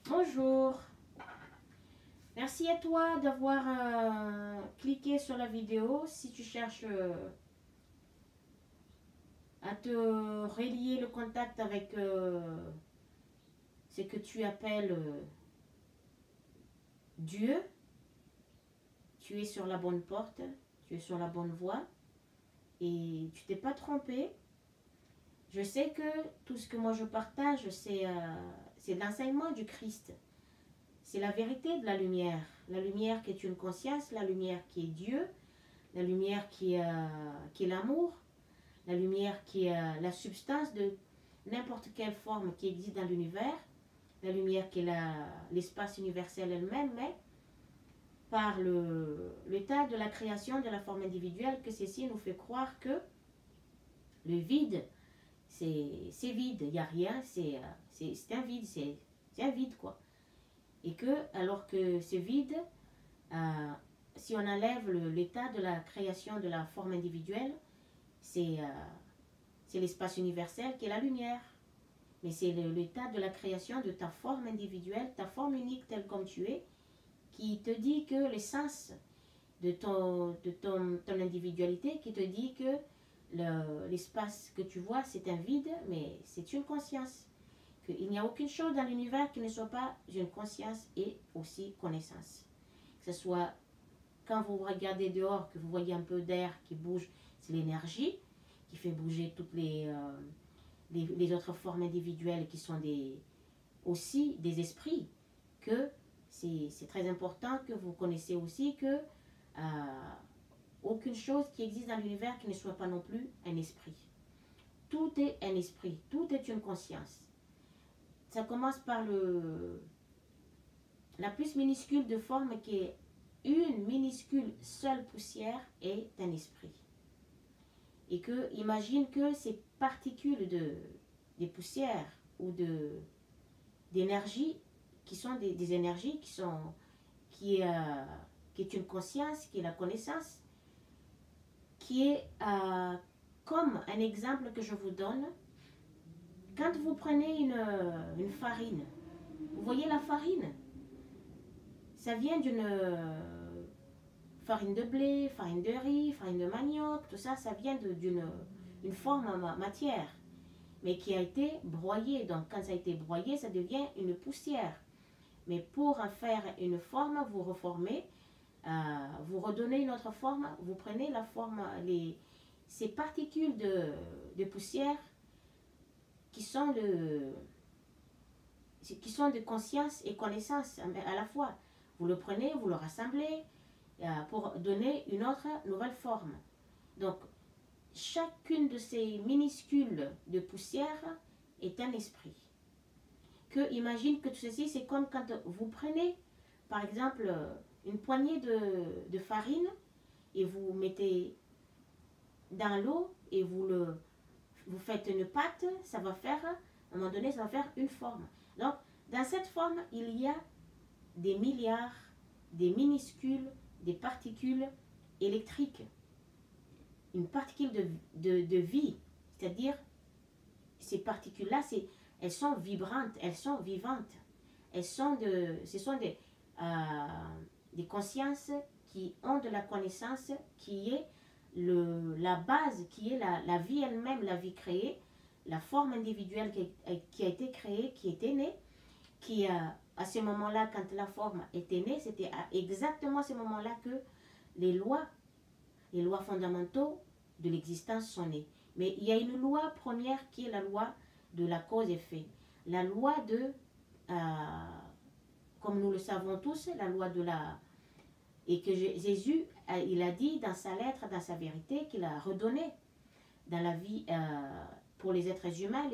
Bonjour, merci à toi d'avoir cliqué sur la vidéo. Si tu cherches à te relier le contact avec ce que tu appelles Dieu, tu es sur la bonne porte, tu es sur la bonne voie et tu t'es pas trompé. Je sais que tout ce que moi je partage, c'est l'enseignement du Christ. C'est la vérité de la lumière qui est une conscience, la lumière qui est Dieu, la lumière qui est l'amour, la lumière qui est la substance de n'importe quelle forme qui existe dans l'univers, la lumière qui est l'espace universel elle-même, mais par l'état de la création de la forme individuelle, que ceci nous fait croire que le vide, c'est vide, il n'y a rien, c'est un vide, c'est un vide quoi. Et que, alors que ce vide, si on enlève l'état de la création de la forme individuelle, c'est l'espace universel qui est la lumière. Mais c'est l'état de la création de ta forme individuelle, ta forme unique telle comme tu es, qui te dit que l'essence de ton individualité, qui te dit que l'espace que tu vois, c'est un vide, mais c'est une conscience. Qu'il n'y a aucune chose dans l'univers qui ne soit pas une conscience et aussi connaissance. Que ce soit quand vous regardez dehors, que vous voyez un peu d'air qui bouge, c'est l'énergie qui fait bouger toutes les autres formes individuelles qui sont aussi des esprits. Que c'est très important que vous connaissez aussi que aucune chose qui existe dans l'univers qui ne soit pas non plus un esprit. Tout est un esprit, tout est une conscience. Ça commence par la plus minuscule de forme qui est une minuscule seule poussière est un esprit. Et que imagine que ces particules des poussières ou d'énergie qui sont des énergies qui est une conscience, qui est la connaissance, qui est comme un exemple que je vous donne. Quand vous prenez une farine, vous voyez la farine, ça vient d'une farine de blé, farine de riz, farine de manioc, tout ça, ça vient d'une forme matière, mais qui a été broyée. Donc quand ça a été broyé, ça devient une poussière. Mais pour en faire une forme, vous reformez, vous redonnez une autre forme, vous prenez la forme, ces particules de poussière qui sont de conscience et connaissance à la fois. Vous le prenez, vous le rassemblez pour donner une autre nouvelle forme. Donc, chacune de ces minuscules de poussière est un esprit. Imagine que tout ceci, c'est comme quand vous prenez, par exemple, une poignée de farine et vous mettez dans l'eau et vous faites une pâte, ça va faire, à un moment donné, ça va faire une forme. Donc, dans cette forme, il y a des milliards, des minuscules, des particules électriques. Une particule de vie, c'est-à-dire ces particules-là, elles sont vibrantes, elles sont vivantes. Ce sont des consciences qui ont de la connaissance, qui est la base, qui est la vie elle-même, la vie créée, la forme individuelle qui a été créée, qui était née, qui à ce moment-là, quand la forme était née, c'était à exactement ce moment-là que les lois fondamentaux de l'existence sont nées. Mais il y a une loi première qui est la loi de la cause-effet. La loi comme nous le savons tous, la loi de la... Et que Jésus, il a dit dans sa lettre, dans sa vérité, qu'il a redonné dans la vie pour les êtres humains,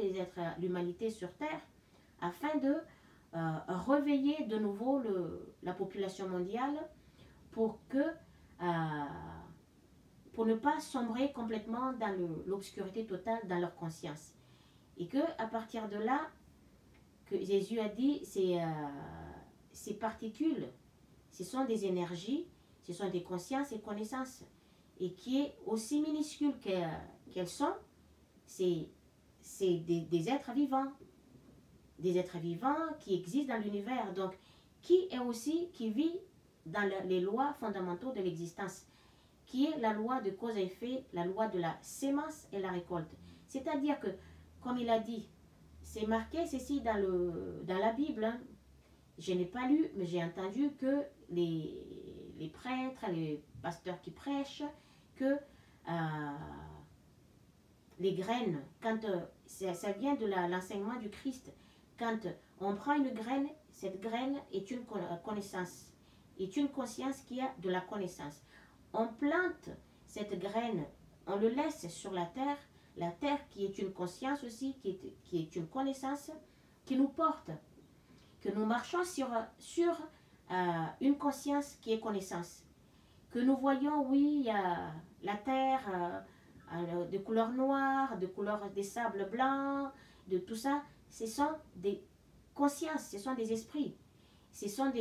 l'humanité sur Terre, afin de réveiller de nouveau la population mondiale pour ne pas sombrer complètement dans l'obscurité totale dans leur conscience. Et que à partir de là, que Jésus a dit, ces particules, ce sont des énergies, ce sont des consciences et connaissances, et qui est aussi minuscule qu'elles sont, c'est des êtres vivants. des êtres vivants qui existent dans l'univers. Donc, qui vit dans les lois fondamentaux de l'existence, qui est la loi de cause et effet, la loi de la sémence et la récolte. C'est-à-dire que, comme il a dit, c'est marqué ceci dans la Bible, hein. Je n'ai pas lu, mais j'ai entendu que les prêtres, les pasteurs qui prêchent, que les graines, quand ça vient de l'enseignement du Christ, quand on prend une graine, cette graine est une connaissance, est une conscience qui a de la connaissance. On plante cette graine, on le laisse sur la terre qui est une conscience aussi, qui est une connaissance, qui nous porte, que nous marchons sur une conscience qui est connaissance, que nous voyons, oui, la terre de couleur noire, de couleur des sables blancs, de tout ça, ce sont des consciences, ce sont des esprits, ce sont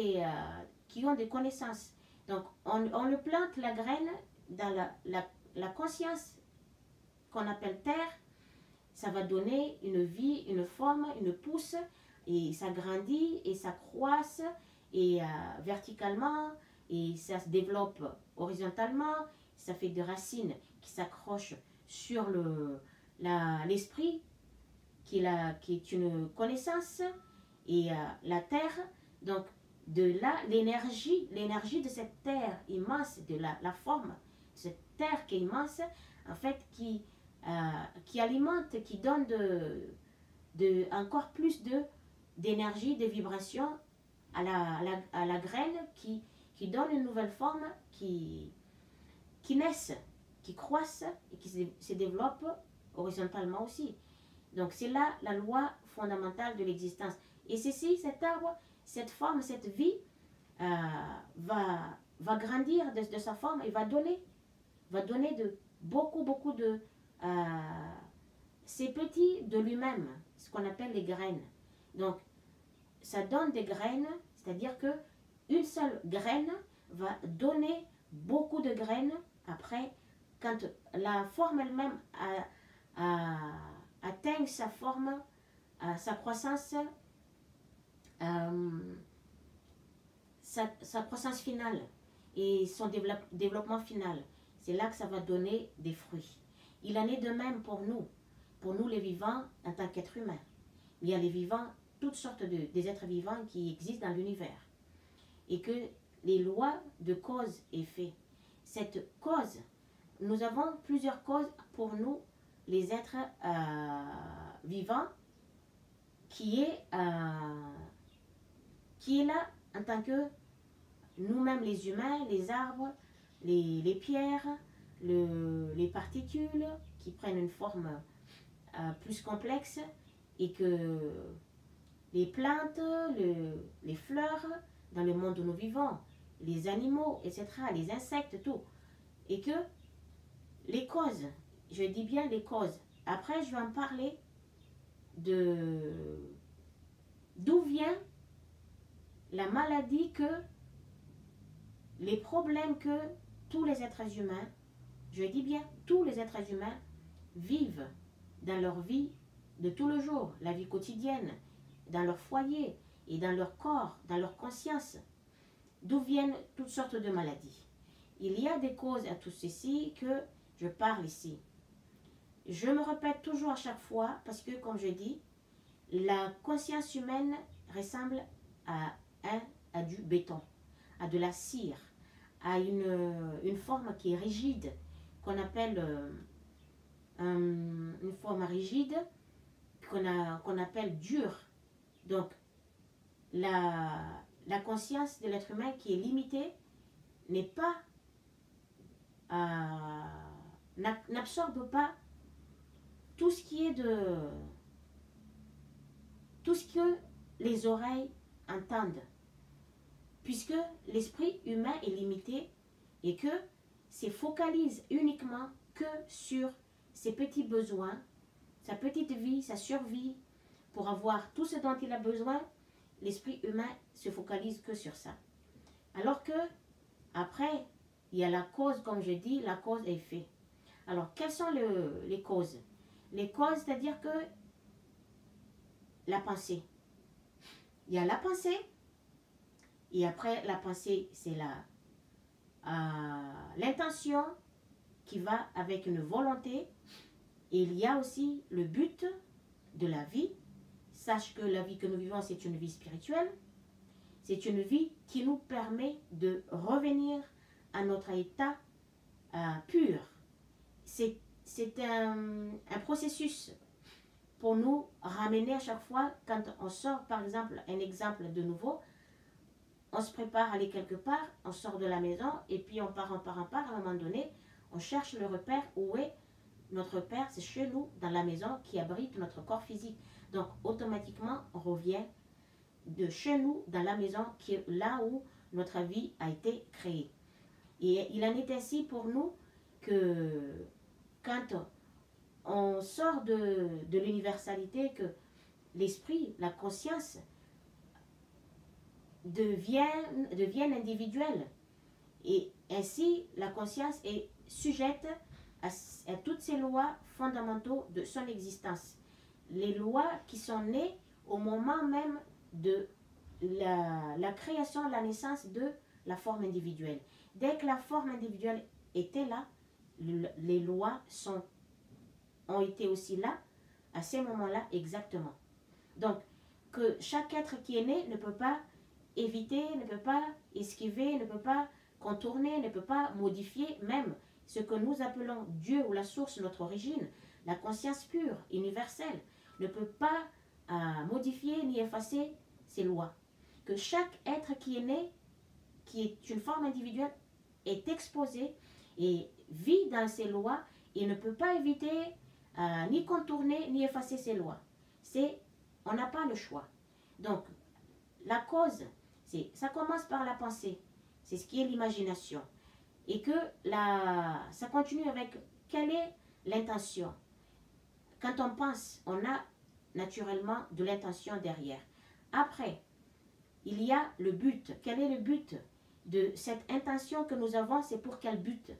qui ont des connaissances. Donc, on le plante, la graine, dans la conscience qu'on appelle terre, ça va donner une vie, une forme, une pousse, et ça grandit, et ça croisse, et verticalement, et ça se développe horizontalement, ça fait des racines qui s'accrochent sur l'esprit, qui est une connaissance, et la terre. Donc, de là, l'énergie de cette terre immense, de la forme de cette terre qui est immense, en fait, qui alimente, qui donne encore plus d'énergie, de vibration à la graine, qui donne une nouvelle forme, qui naissent, qui croissent et qui se développent horizontalement aussi. Donc c'est là la loi fondamentale de l'existence. Et ceci, cet arbre, cette forme, cette vie va grandir de sa forme et va donner beaucoup de c'est petit de lui-même, ce qu'on appelle les graines. Donc ça donne des graines, c'est-à-dire que une seule graine va donner beaucoup de graines. Après, quand la forme elle-même atteint sa forme, sa croissance, sa croissance finale et son développement final, c'est là que ça va donner des fruits. Il en est de même pour nous les vivants en tant qu'êtres humains. Il y a les vivants, toutes sortes des êtres vivants qui existent dans l'univers. Et que les lois de cause et effet, cette cause, nous avons plusieurs causes pour nous, les êtres vivants, qui est là en tant que nous-mêmes les humains, les arbres, les pierres, les particules qui prennent une forme plus complexe, et que les plantes, les fleurs, dans le monde où nous vivons, les animaux, etc., les insectes, tout. Et que les causes, je dis bien les causes, après je vais en parler d'où vient la maladie, les problèmes que tous les êtres humains, je dis bien tous les êtres humains, vivent dans leur vie de tout le jour, la vie quotidienne, dans leur foyer et dans leur corps, dans leur conscience, d'où viennent toutes sortes de maladies. Il y a des causes à tout ceci que je parle ici. Je me répète toujours à chaque fois parce que, comme je dis, la conscience humaine ressemble à du béton, à de la cire, à une forme qui est rigide, qu'on appelle une forme rigide, qu'on appelle dure. Donc, la conscience de l'être humain qui est limitée n'est pas n'absorbe pas tout ce qui est tout ce que les oreilles entendent, puisque l'esprit humain est limité et que se focalise uniquement que sur ses petits besoins, sa petite vie, sa survie, pour avoir tout ce dont il a besoin. L'esprit humain se focalise que sur ça. Alors que, après, il y a la cause, comme je dis, la cause est effet. Alors, quelles sont les causes? Les causes, c'est-à-dire que la pensée. il y a la pensée. Et après la pensée, c'est l'intention qui va avec une volonté. Et il y a aussi le but de la vie. Sache que la vie que nous vivons, c'est une vie spirituelle. C'est une vie qui nous permet de revenir à notre état pur. C'est un processus pour nous ramener à chaque fois, quand on sort, par exemple, un exemple de nouveau, on se prépare à aller quelque part, on sort de la maison, et puis on part, à un moment donné, on cherche le repère. Où est notre repère? C'est chez nous, dans la maison qui abrite notre corps physique. Donc, automatiquement, on revient de chez nous, dans la maison, qui est là où notre vie a été créée. Et il en est ainsi pour nous que quand on sort de l'universalité, que l'esprit, la conscience deviennent individuelles. Et ainsi, la conscience est sujette à toutes ces lois fondamentaux de son existence. Les lois qui sont nées au moment même de la création, la naissance de la forme individuelle. Dès que la forme individuelle était là, les lois ont été aussi là, à ces moments-là exactement. Donc, que chaque être qui est né ne peut pas éviter, ne peut pas esquiver, ne peut pas contourner, ne peut pas modifier même ce que nous appelons Dieu ou la source, notre origine, la conscience pure, universelle, ne peut pas modifier ni effacer ces lois. Que chaque être qui est né, qui est une forme individuelle, est exposé et vit dans ces lois et ne peut pas éviter ni contourner ni effacer ces lois. On n'a pas le choix. Donc, la cause, ça commence par la pensée. C'est ce qui est l'imagination. Et que ça continue avec quelle est l'intention. Quand on pense, on a naturellement de l'intention derrière. Après, il y a le but. Quel est le but de cette intention que nous avons? C'est pour quel but?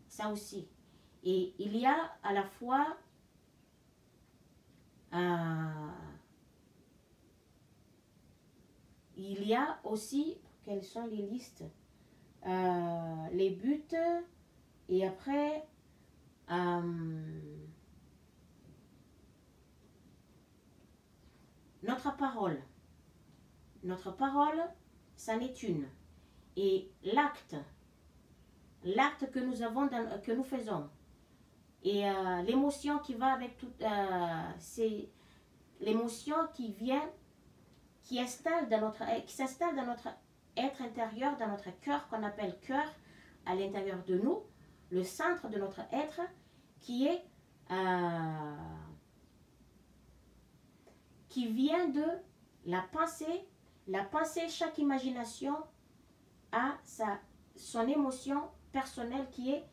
Ça aussi. Et il y a à la fois il y a aussi, quelles sont les listes? Les buts, et après notre parole. Notre parole, ça n'est une. Et l'acte que nous avons, que nous faisons, et l'émotion qui va avec tout, c'est l'émotion qui s'installe dans notre être intérieur, dans notre cœur, qu'on appelle cœur, à l'intérieur de nous, le centre de notre être, qui vient de la pensée. La pensée, chaque imagination a son émotion personnelle qui est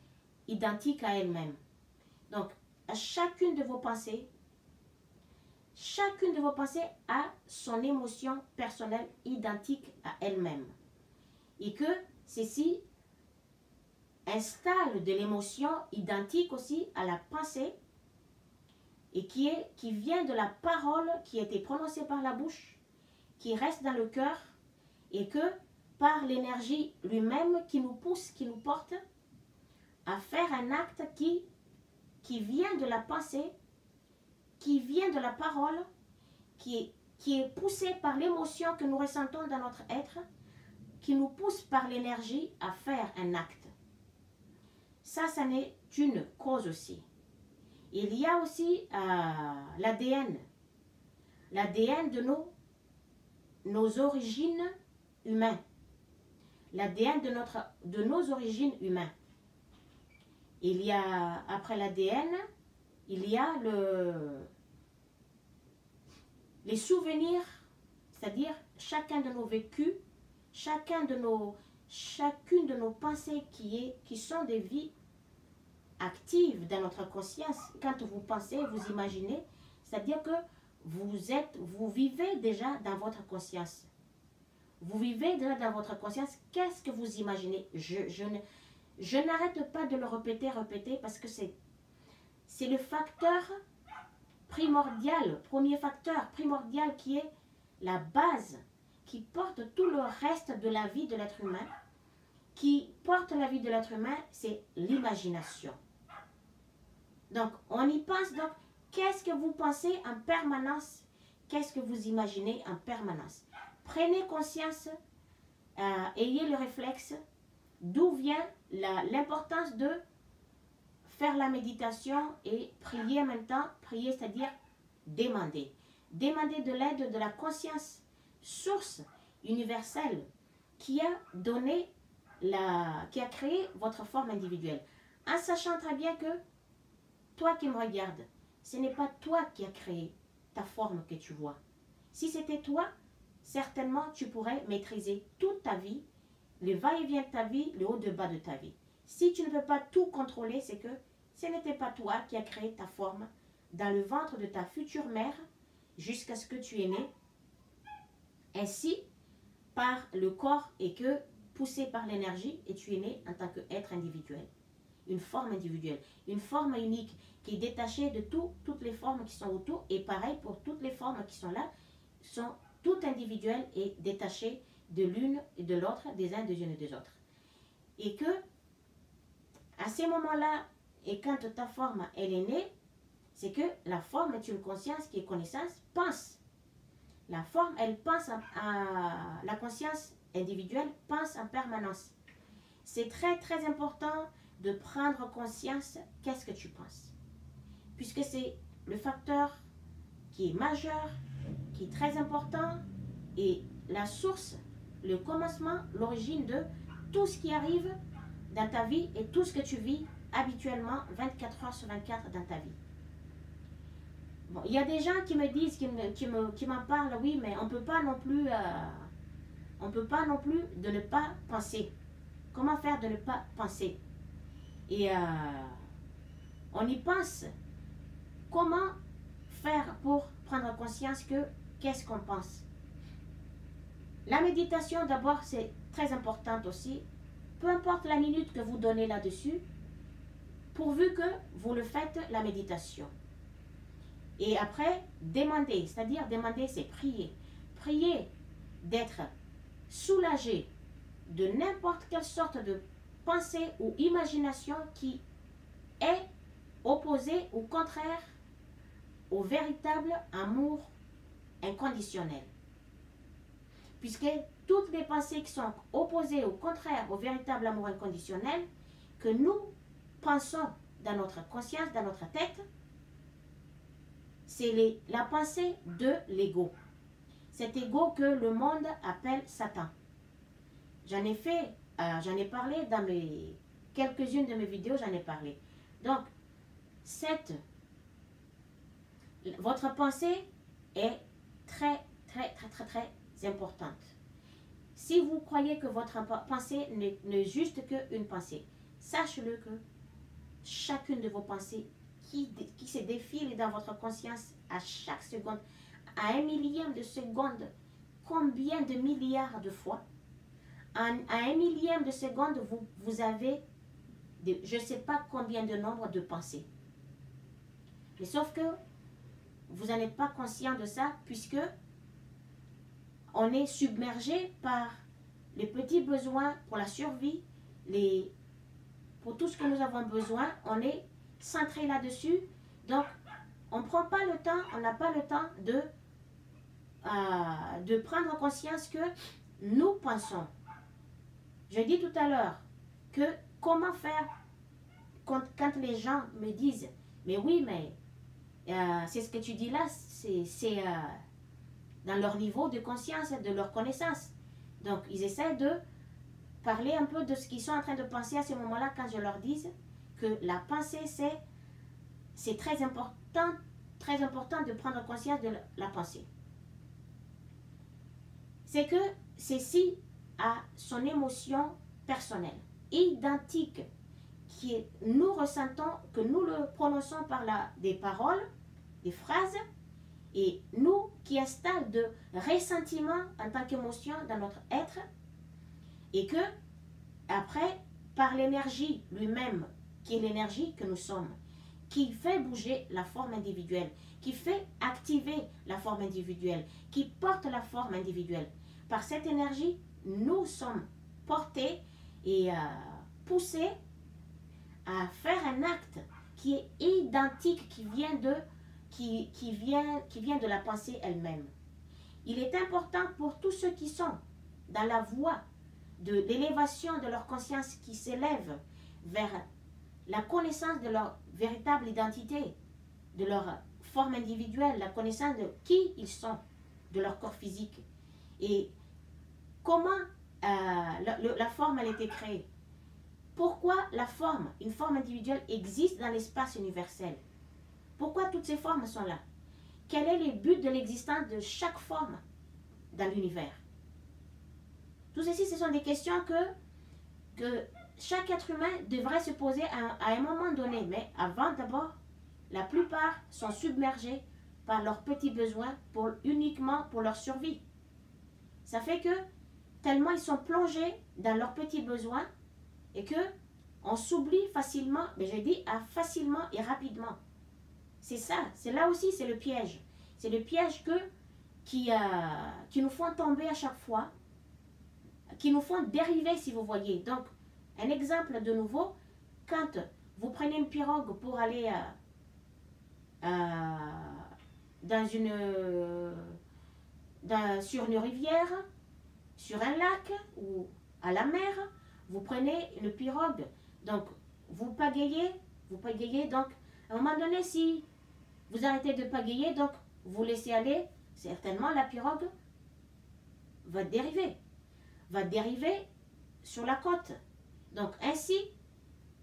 identique à elle-même. Donc, à chacune de vos pensées a son émotion personnelle identique à elle-même. Et que ceci installe de l'émotion identique aussi à la pensée et qui vient de la parole qui a été prononcée par la bouche, qui reste dans le cœur, et que par l'énergie lui-même qui nous pousse, qui nous porte à faire un acte qui vient de la pensée, qui vient de la parole, qui est poussé par l'émotion que nous ressentons dans notre être, qui nous pousse par l'énergie à faire un acte. Ça n'est une cause aussi. Il y a aussi l'ADN. L'ADN de nos origines humaines. L'ADN de nos origines humaines. Il y a, après l'ADN, il y a les souvenirs, c'est-à-dire chacun de nos vécus, chacune de nos pensées qui sont des vies actives dans notre conscience. Quand vous pensez, vous imaginez, c'est-à-dire que vous vivez déjà dans votre conscience. Vous vivez déjà dans votre conscience. Qu'est-ce que vous imaginez? Je n'arrête pas de le répéter, parce que c'est le facteur primordial, premier facteur primordial qui est la base qui porte tout le reste de la vie de l'être humain, qui porte la vie de l'être humain, c'est l'imagination. Donc, on y pense. Donc, qu'est-ce que vous pensez en permanence? Qu'est-ce que vous imaginez en permanence? Prenez conscience, ayez le réflexe d'où vient l'importance de faire la méditation et prier en même temps. Prier, c'est-à-dire demander. Demander de l'aide de la conscience, source universelle, qui a donné qui a créé votre forme individuelle. En sachant très bien que toi qui me regardes, ce n'est pas toi qui as créé ta forme que tu vois. Si c'était toi, certainement tu pourrais maîtriser toute ta vie, le va-et-vient de ta vie, le haut-de-bas de ta vie. Si tu ne peux pas tout contrôler, c'est que ce n'était pas toi qui as créé ta forme dans le ventre de ta future mère jusqu'à ce que tu es né. Ainsi, par le corps et que poussé par l'énergie, et tu es né en tant qu'être individuel. Une forme individuelle, une forme unique qui est détachée de toutes les formes qui sont autour, et pareil pour toutes les formes qui sont là, sont toutes individuelles et détachées de l'une et de l'autre, des uns, des unes et des autres. Et que, à ces moments-là, et quand ta forme, elle est née, c'est que la forme est une conscience qui est connaissance, pense. La forme, elle pense à la conscience individuelle, pense en permanence. C'est très, très important de prendre conscience qu'est-ce que tu penses. Puisque c'est le facteur qui est majeur, qui est très important, et la source, le commencement, l'origine de tout ce qui arrive dans ta vie et tout ce que tu vis habituellement 24 heures sur 24 dans ta vie. Bon, il y a des gens qui me disent, qui m'en parlent, oui, mais on ne peut pas non plus de ne pas penser. Comment faire de ne pas penser? Et on y pense. Comment faire pour prendre conscience que qu'est-ce qu'on pense? La méditation, d'abord, c'est très importante aussi. Peu importe la minute que vous donnez là-dessus, pourvu que vous le faites, la méditation. Et après, demander, c'est-à-dire demander, c'est prier. Prier d'être soulagé de n'importe quelle sorte de pensée ou imagination qui est opposée ou contraire au véritable amour inconditionnel. Puisque toutes les pensées qui sont opposées ou contraires au véritable amour inconditionnel, que nous pensons dans notre conscience, dans notre tête, c'est la pensée de l'ego. Cet ego que le monde appelle Satan. J'en ai parlé dans quelques-unes de mes vidéos, j'en ai parlé. Donc, votre pensée est très, très, très, très, très importante. Si vous croyez que votre pensée n'est juste qu'une pensée, sachez-le que chacune de vos pensées qui se défile dans votre conscience à chaque seconde, à 1 millième de seconde, combien de milliards de fois, à 1 millième de seconde, vous avez, je ne sais pas combien de nombre de pensées. Mais sauf que vous n'en êtes pas conscient de ça, puisque on est submergé par les petits besoins pour la survie, pour tout ce que nous avons besoin, on est centré là-dessus. Donc, on ne prend pas le temps, on n'a pas le temps de prendre conscience que nous pensons. Je dis tout à l'heure que comment faire quand les gens me disent « Mais oui, mais c'est ce que tu dis là, c'est dans leur niveau de conscience, de leur connaissance. » Donc, ils essaient de parler un peu de ce qu'ils sont en train de penser à ce moment-là quand je leur dis que la pensée, c'est très important de prendre conscience de la pensée. C'est que ceci a son émotion personnelle, identique, nous ressentons, que nous le prononçons par des paroles, des phrases, et nous qui installe de ressentiment en tant qu'émotion dans notre être, et que après, par l'énergie lui-même, qui est l'énergie que nous sommes, qui fait bouger la forme individuelle, qui fait activer la forme individuelle, qui porte la forme individuelle. Par cette énergie, nous sommes portés et poussés à faire un acte qui est identique, qui vient de la pensée elle-même. Il est important pour tous ceux qui sont dans la voie de l'élévation de leur conscience, qui s'élève vers la connaissance de leur véritable identité, de leur forme individuelle, la connaissance de qui ils sont, de leur corps physique et comment la forme a été créée. Pourquoi la forme, une forme individuelle, existe dans l'espace universel? Pourquoi toutes ces formes sont là? Quel est le but de l'existence de chaque forme dans l'univers? Tout ceci, ce sont des questions que chaque être humain devrait se poser à un moment donné. Mais avant, d'abord, la plupart sont submergés par leurs petits besoins uniquement pour leur survie. Ça fait que tellement ils sont plongés dans leurs petits besoins et que on s'oublie facilement, mais je dis facilement et rapidement. C'est ça, c'est là aussi, c'est le piège. C'est le piège qui nous font tomber à chaque fois, qui nous font dériver, si vous voyez. Donc, un exemple de nouveau, quand vous prenez une pirogue pour aller sur une rivière, sur un lac ou à la mer, vous prenez une pirogue. Donc, vous pagayez, donc, à un moment donné, si vous arrêtez de pagayer, donc, vous laissez aller, certainement la pirogue va dériver sur la côte. Donc, ainsi,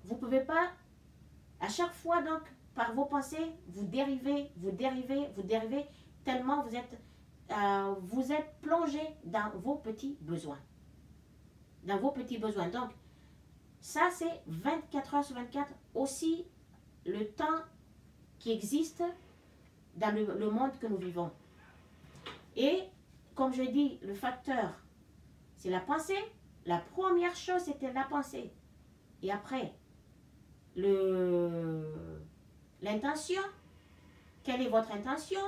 vous ne pouvez pas, à chaque fois, donc, par vos pensées, vous dérivez, tellement vous êtes plongé dans vos petits besoins. Donc, ça, c'est 24 heures sur 24, aussi le temps qui existe dans le monde que nous vivons. Et, comme je dis, le facteur, c'est la pensée. La première chose, c'était la pensée. Et après, l'intention. Quelle est votre intention?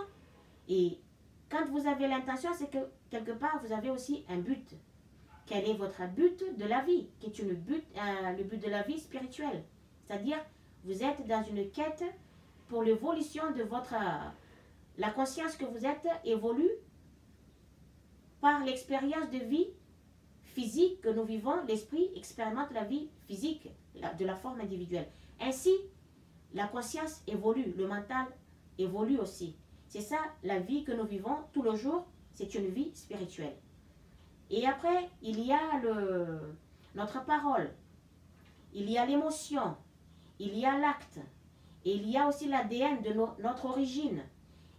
Et quand vous avez l'intention, c'est que quelque part, vous avez aussi un but. Quel est votre but de la vie? Qui est le but de la vie spirituelle. C'est-à-dire, vous êtes dans une quête pour l'évolution de la conscience que vous êtes évolue par l'expérience de vie physique que nous vivons. L'esprit expérimente la vie physique de la forme individuelle. Ainsi, la conscience évolue, le mental évolue aussi. C'est ça, la vie que nous vivons tous les jours, c'est une vie spirituelle. Et après, il y a notre parole, il y a l'émotion, il y a l'acte, et il y a aussi l'ADN de notre origine,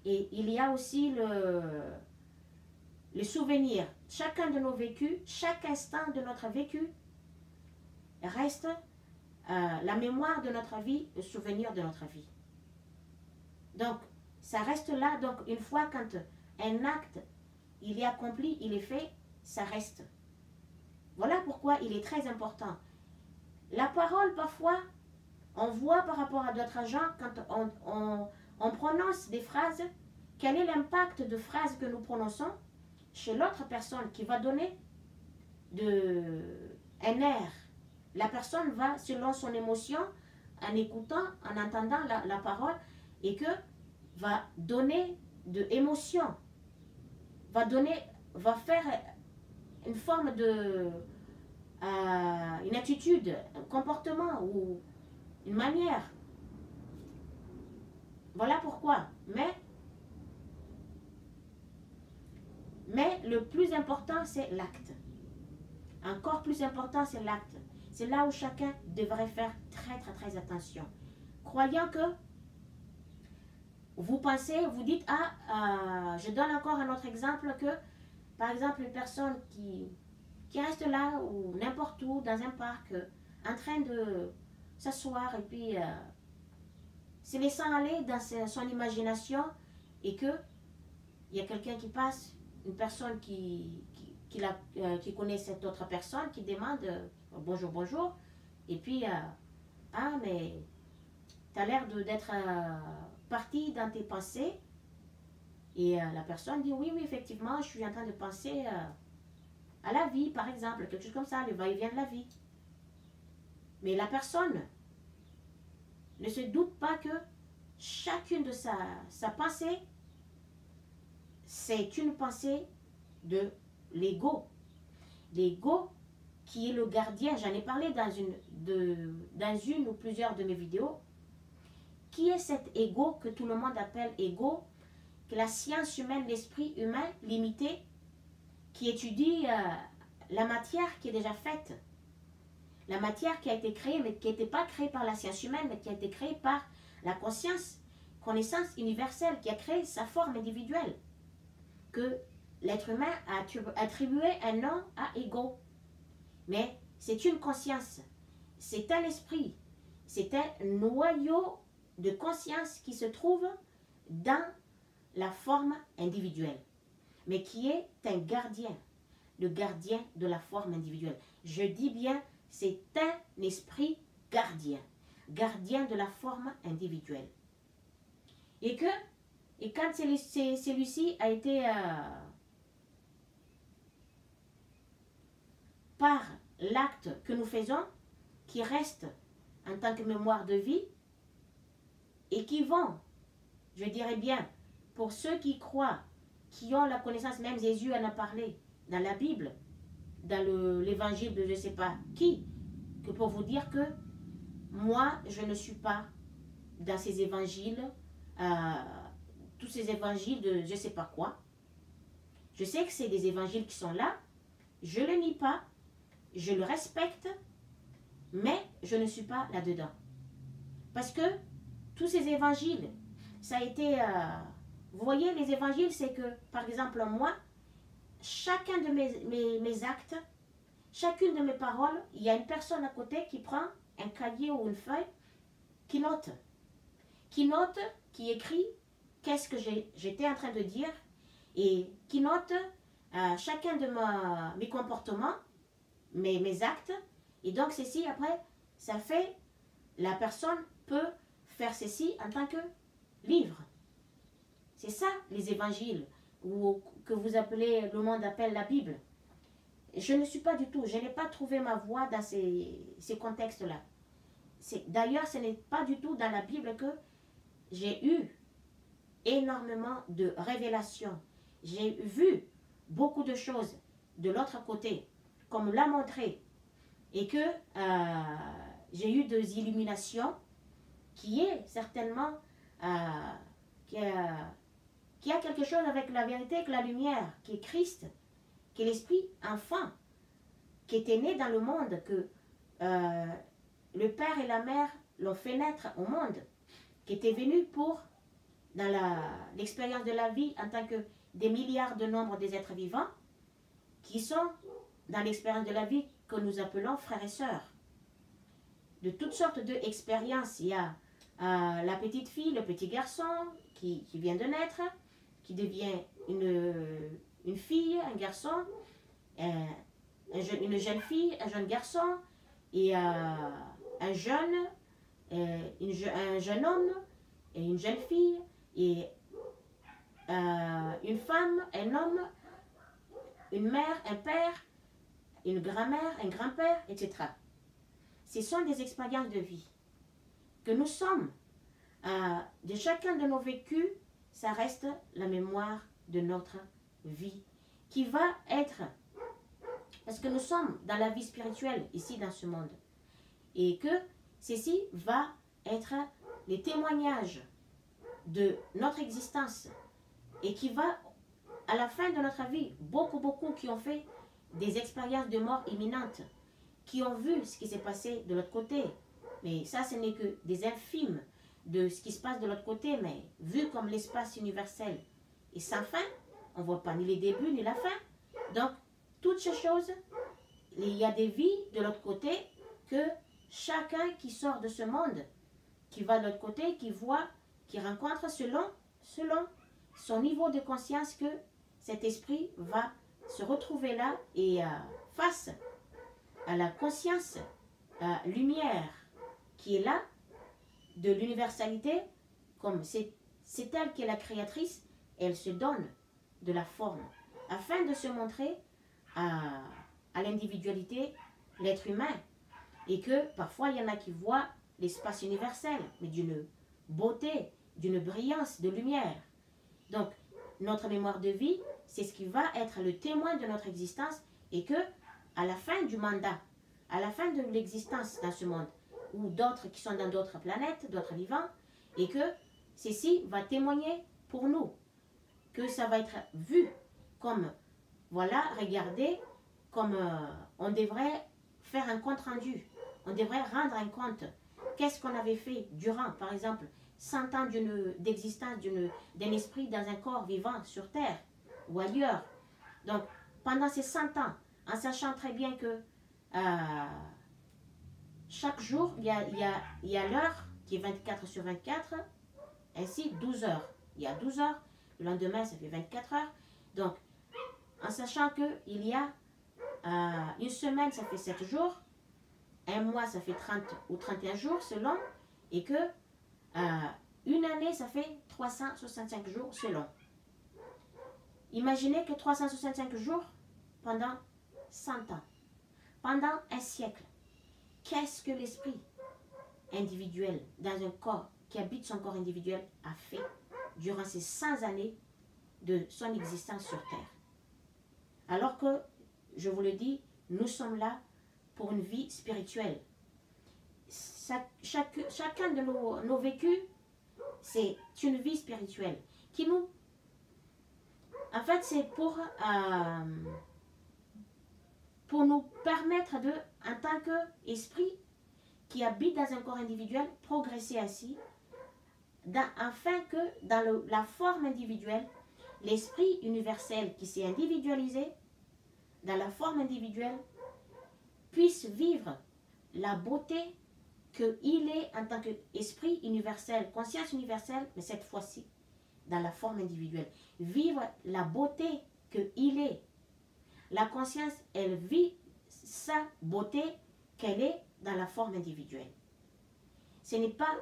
et il y a aussi le souvenir. Chacun de nos vécus, chaque instant de notre vécu reste la mémoire de notre vie, le souvenir de notre vie. Donc, ça reste là. Donc, une fois quand un acte, il est accompli, il est fait, ça reste. Voilà pourquoi il est très important. La parole, parfois, on voit par rapport à d'autres gens, quand on prononce des phrases, quel est l'impact de phrases que nous prononçons chez l'autre personne qui va donner un air. La personne va, selon son émotion, en écoutant, en entendant la parole, et que va donner de émotion, va faire une forme une attitude, un comportement ou une manière. Voilà pourquoi. Mais le plus important, c'est l'acte. Encore plus important, c'est l'acte. C'est là où chacun devrait faire très très très attention. Croyant que vous pensez, vous dites, je donne encore un autre exemple que, par exemple, une personne qui reste là ou n'importe où, dans un parc, en train de s'asseoir et puis se laissant aller dans son imagination et que il y a quelqu'un qui passe, une personne qui connaît cette autre personne, qui demande bonjour, bonjour, et puis mais tu as l'air d'être parti dans tes pensées. Et la personne dit, oui, oui, effectivement, je suis en train de penser à la vie, par exemple, quelque chose comme ça, le va-et-vient de la vie. Mais la personne ne se doute pas que chacune de sa pensée, c'est une pensée de l'ego. L'ego qui est le gardien, j'en ai parlé dans une ou plusieurs de mes vidéos. Qui est cet ego que tout le monde appelle ego, que la science humaine, l'esprit humain limité, qui étudie la matière qui est déjà faite. La matière qui a été créée, mais qui n'était pas créée par la science humaine, mais qui a été créée par la conscience, connaissance universelle, qui a créé sa forme individuelle. Que l'être humain a attribué un nom à ego. Mais c'est une conscience, c'est un esprit, c'est un noyau de conscience qui se trouve dans la forme individuelle, mais qui est un gardien, le gardien de la forme individuelle. Je dis bien, c'est un esprit gardien, gardien de la forme individuelle. Et quand celui-ci a été par l'acte que nous faisons, qui reste en tant que mémoire de vie, et qui vont, je dirais bien, pour ceux qui croient, qui ont la connaissance, même Jésus en a parlé dans la Bible, dans l'évangile de je ne sais pas qui, que pour vous dire que moi, je ne suis pas dans ces évangiles, tous ces évangiles de je ne sais pas quoi. Je sais que c'est des évangiles qui sont là, je ne le nie pas, je le respecte, mais je ne suis pas là-dedans. Parce que tous ces évangiles, ça a été... vous voyez, les évangiles, c'est que, par exemple, moi, chacun de mes actes, chacune de mes paroles, il y a une personne à côté qui prend un cahier ou une feuille, qui note, qui écrit qu'est-ce que j'étais en train de dire, et qui note chacun de mes comportements, mes actes, et donc ceci, après, ça fait, la personne peut faire ceci en tant que livre. C'est ça, les évangiles, ou que vous appelez, le monde appelle la Bible. Je ne suis pas du tout, je n'ai pas trouvé ma voie dans ces contextes-là. D'ailleurs, ce n'est pas du tout dans la Bible que j'ai eu énormément de révélations. J'ai vu beaucoup de choses de l'autre côté, comme l'a montré, et que j'ai eu des illuminations qui est certainement qui a quelque chose avec la vérité, avec la lumière, qui est Christ, qui est l'esprit enfant, qui était né dans le monde, que le père et la mère l'ont fait naître au monde, qui était venu pour, dans l'expérience de la vie, en tant que des milliards de nombres des êtres vivants, qui sont dans l'expérience de la vie que nous appelons frères et sœurs. De toutes sortes d'expériences. Il y a la petite fille, le petit garçon qui vient de naître, qui devient une fille, un garçon, une jeune fille, un jeune garçon, et un jeune homme, et une jeune fille, et une femme, un homme, une mère, un père, une grand-mère, un grand-père, etc. Ce sont des expériences de vie. Que nous sommes, de chacun de nos vécus, ça reste la mémoire de notre vie, qui va être, parce que nous sommes dans la vie spirituelle, ici dans ce monde, et que ceci va être les témoignages de notre existence, et qui va, à la fin de notre vie, beaucoup qui ont fait des expériences de mort imminente, qui ont vu ce qui s'est passé de l'autre côté. Mais ça, ce n'est que des infimes de ce qui se passe de l'autre côté, mais vu comme l'espace universel est sans fin, on ne voit pas ni les débuts ni la fin. Donc, toutes ces choses, il y a des vies de l'autre côté que chacun qui sort de ce monde, qui va de l'autre côté, qui voit, qui rencontre selon son niveau de conscience, que cet esprit va se retrouver là et face à la conscience lumière qui est là, de l'universalité, comme c'est elle qui est la créatrice, elle se donne de la forme afin de se montrer à l'individualité, l'être humain. Et que parfois, il y en a qui voient l'espace universel, mais d'une beauté, d'une brillance, de lumière. Donc, notre mémoire de vie, c'est ce qui va être le témoin de notre existence et que, à la fin du mandat, à la fin de l'existence dans ce monde, ou d'autres qui sont dans d'autres planètes, d'autres vivants, et que ceci va témoigner pour nous, que ça va être vu comme, voilà, regardez, comme on devrait faire un compte rendu, on devrait rendre un compte. Qu'est-ce qu'on avait fait durant, par exemple, 100 ans d'existence d'un esprit dans un corps vivant sur Terre ou ailleurs. Donc, pendant ces 100 ans, en sachant très bien que chaque jour, il y a l'heure qui est 24 sur 24, ainsi 12 heures. Il y a 12 heures, le lendemain, ça fait 24 heures. Donc, en sachant qu'il y a une semaine, ça fait 7 jours, un mois, ça fait 30 ou 31 jours, selon, et que une année, ça fait 365 jours, selon. Imaginez que 365 jours pendant 100 ans, pendant un siècle. Qu'est-ce que l'esprit individuel dans un corps qui habite son corps individuel a fait durant ces 100 années de son existence sur Terre? Alors que, je vous le dis, nous sommes là pour une vie spirituelle. Chacun de nos vécus, c'est une vie spirituelle qui nous... En fait, c'est pour nous permettre de, en tant qu'esprit qui habite dans un corps individuel, progresser ainsi, afin que dans la forme individuelle, l'esprit universel qui s'est individualisé, dans la forme individuelle, puisse vivre la beauté qu'il est en tant qu'esprit universel, conscience universelle, mais cette fois-ci, dans la forme individuelle. Vivre la beauté qu'il est. La conscience, elle vit sa beauté qu'elle est dans la forme individuelle. Ce n'est pas